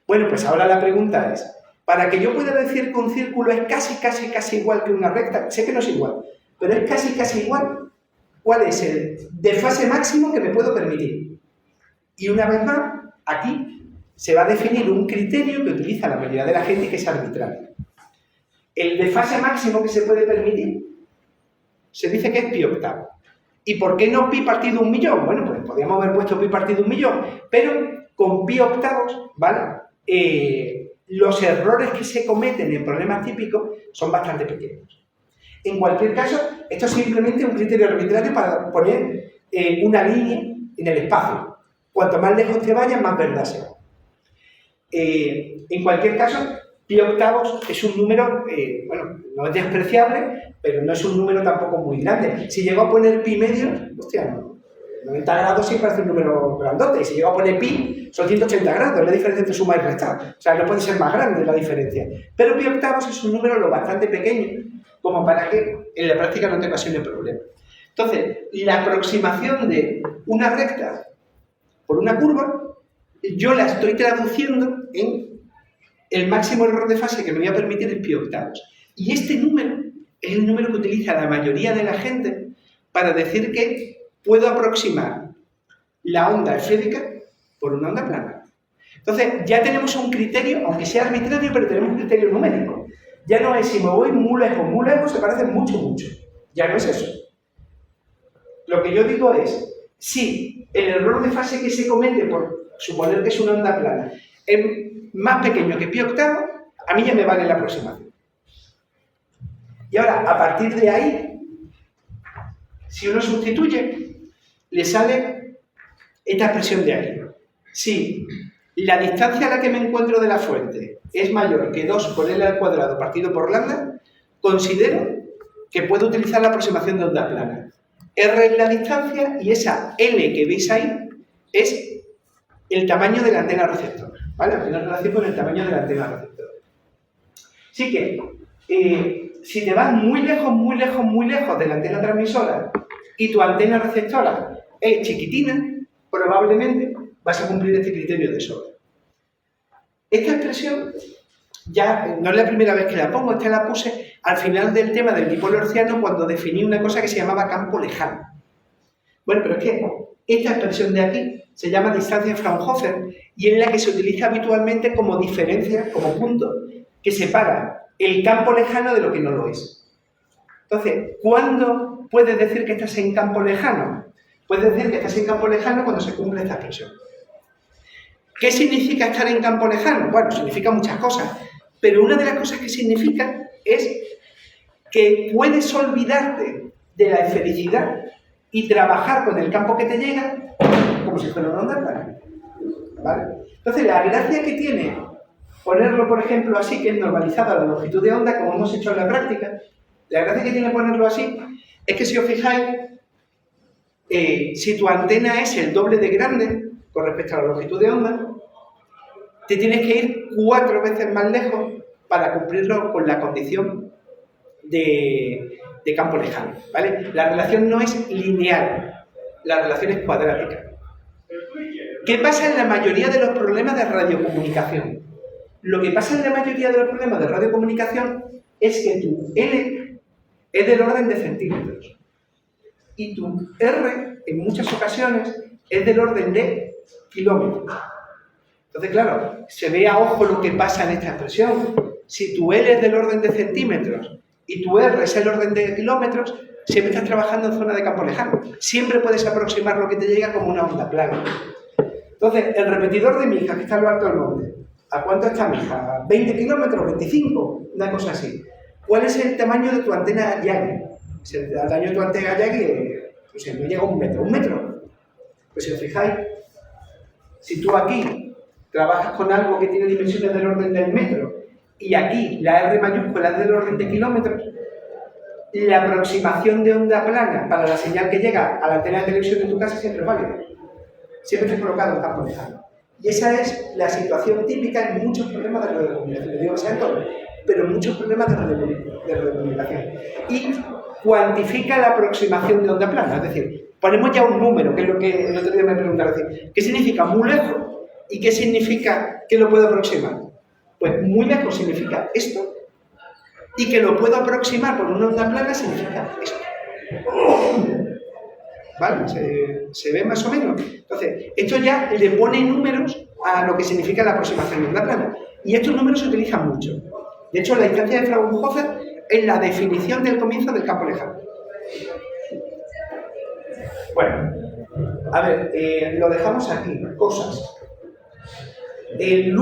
Bueno, pues ahora la pregunta es, para que yo pueda decir que un círculo es casi igual que una recta, sé que no es igual, pero es casi igual, ¿cuál es el desfase máximo que me puedo permitir? Y una vez más, aquí se va a definir un criterio que utiliza la mayoría de la gente y que es arbitrario. El desfase máximo que se puede permitir se dice que es pi octavo. ¿Y por qué no pi partido 1.000.000? Bueno, pues podríamos haber puesto pi partido 1.000.000, pero con pi octavos, ¿vale? Los errores que se cometen en problemas típicos son bastante pequeños. En cualquier caso, esto es simplemente un criterio arbitrario para poner una línea en el espacio. Cuanto más lejos te vayas, más verdad será. En cualquier caso, pi octavos es un número, bueno, no es despreciable, pero no es un número tampoco muy grande. Si llego a poner pi medio, hostia, no, 90 grados sí parece un número grandote. Y si llego a poner pi, son 180 grados, es la diferencia entre suma y restar. O sea, no puede ser más grande la diferencia. Pero pi octavos es un número lo bastante pequeño, como para que en la práctica no te ocasione problema. Entonces, la aproximación de una recta por una curva, yo la estoy traduciendo en el máximo error de fase que me voy a permitir es pi octavos. Y este número es el número que utiliza la mayoría de la gente para decir que puedo aproximar la onda esférica por una onda plana. Entonces, ya tenemos un criterio, aunque sea arbitrario, pero tenemos un criterio numérico. Ya no es si me voy muy lejos, se parecen mucho. Ya no es eso. Lo que yo digo es, si el error de fase que se comete por suponer que es una onda plana es más pequeño que pi octavo, a mí ya me vale la aproximación. Y ahora, a partir de ahí, si uno sustituye, le sale esta expresión de aquí. Si la distancia a la que me encuentro de la fuente es mayor que 2 por L al cuadrado partido por lambda, considero que puedo utilizar la aproximación de onda plana. R es la distancia y esa L que veis ahí es el tamaño de la antena receptora, ¿vale? Hay una relación con el tamaño de la antena receptora. Así que, si te vas muy lejos, muy lejos, muy lejos de la antena transmisora y tu antena receptora es chiquitina, probablemente vas a cumplir este criterio de sobra. Esta expresión ya no es la primera vez que la pongo, esta la puse al final del tema del dipolo hertziano cuando definí una cosa que se llamaba campo lejano. Bueno, pero es que esta expresión de aquí se llama distancia Fraunhofer y es la que se utiliza habitualmente como diferencia, como punto, que separa el campo lejano de lo que no lo es. Entonces, ¿cuándo puedes decir que estás en campo lejano? Puedes decir que estás en campo lejano cuando se cumple esta expresión. ¿Qué significa estar en campo lejano? Bueno, significa muchas cosas, pero una de las cosas que significa es que puedes olvidarte de la esfericidad y trabajar con el campo que te llega como si fuera una onda plana, ¿vale? Entonces, la gracia que tiene ponerlo, por ejemplo, así, que es normalizada la longitud de onda, como hemos hecho en la práctica, la gracia que tiene ponerlo así es que si os fijáis, si tu antena es el doble de grande con respecto a la longitud de onda, te tienes que ir 4 veces más lejos para cumplirlo con la condición de campo lejano, ¿vale? La relación no es lineal, la relación es cuadrática. ¿Qué pasa en la mayoría de los problemas de radiocomunicación? Lo que pasa en la mayoría de los problemas de radiocomunicación es que tu L es del orden de centímetros y tu R, en muchas ocasiones, es del orden de kilómetros. Entonces, claro, se ve a ojo lo que pasa en esta expresión. Si tu L es del orden de centímetros y tu R es el orden de kilómetros, siempre estás trabajando en zona de campo lejano. Siempre puedes aproximar lo que te llega como una onda plana. Entonces, el repetidor de mi hija, que está en lo alto del monte, ¿a cuánto está mi hija? ¿20 kilómetros? ¿25? Una cosa así. ¿Cuál es el tamaño de tu antena Yagi? Si el tamaño de tu antena Yagi, pues no llega a 1 metro. ¿1 metro? Pues si os fijáis, si tú aquí trabajas con algo que tiene dimensiones del orden del metro y aquí la R mayúscula es del orden de kilómetros, la aproximación de onda plana para la señal que llega a la antena de televisión de tu casa siempre es válida. Siempre estás colocado en campo lejano. Y esa es la situación típica en muchos problemas de radiocomunicación. No digo que sea en todos, pero en muchos problemas de radiocomunicación. Y cuantifica la aproximación de onda plana. Es decir, ponemos ya un número, que es lo que el otro día me preguntaron. Es decir, ¿qué significa muy lejos? ¿Y qué significa que lo puedo aproximar? Pues muy lejos significa esto. Y que lo puedo aproximar por una onda plana significa esto. ¿Vale? ¿Se ve más o menos? Entonces, esto ya le pone números a lo que significa la aproximación de onda plana. Y estos números se utilizan mucho. De hecho, la distancia de Fraunhofer es la definición del comienzo del campo lejano. Bueno, a ver, lo dejamos aquí. Cosas. El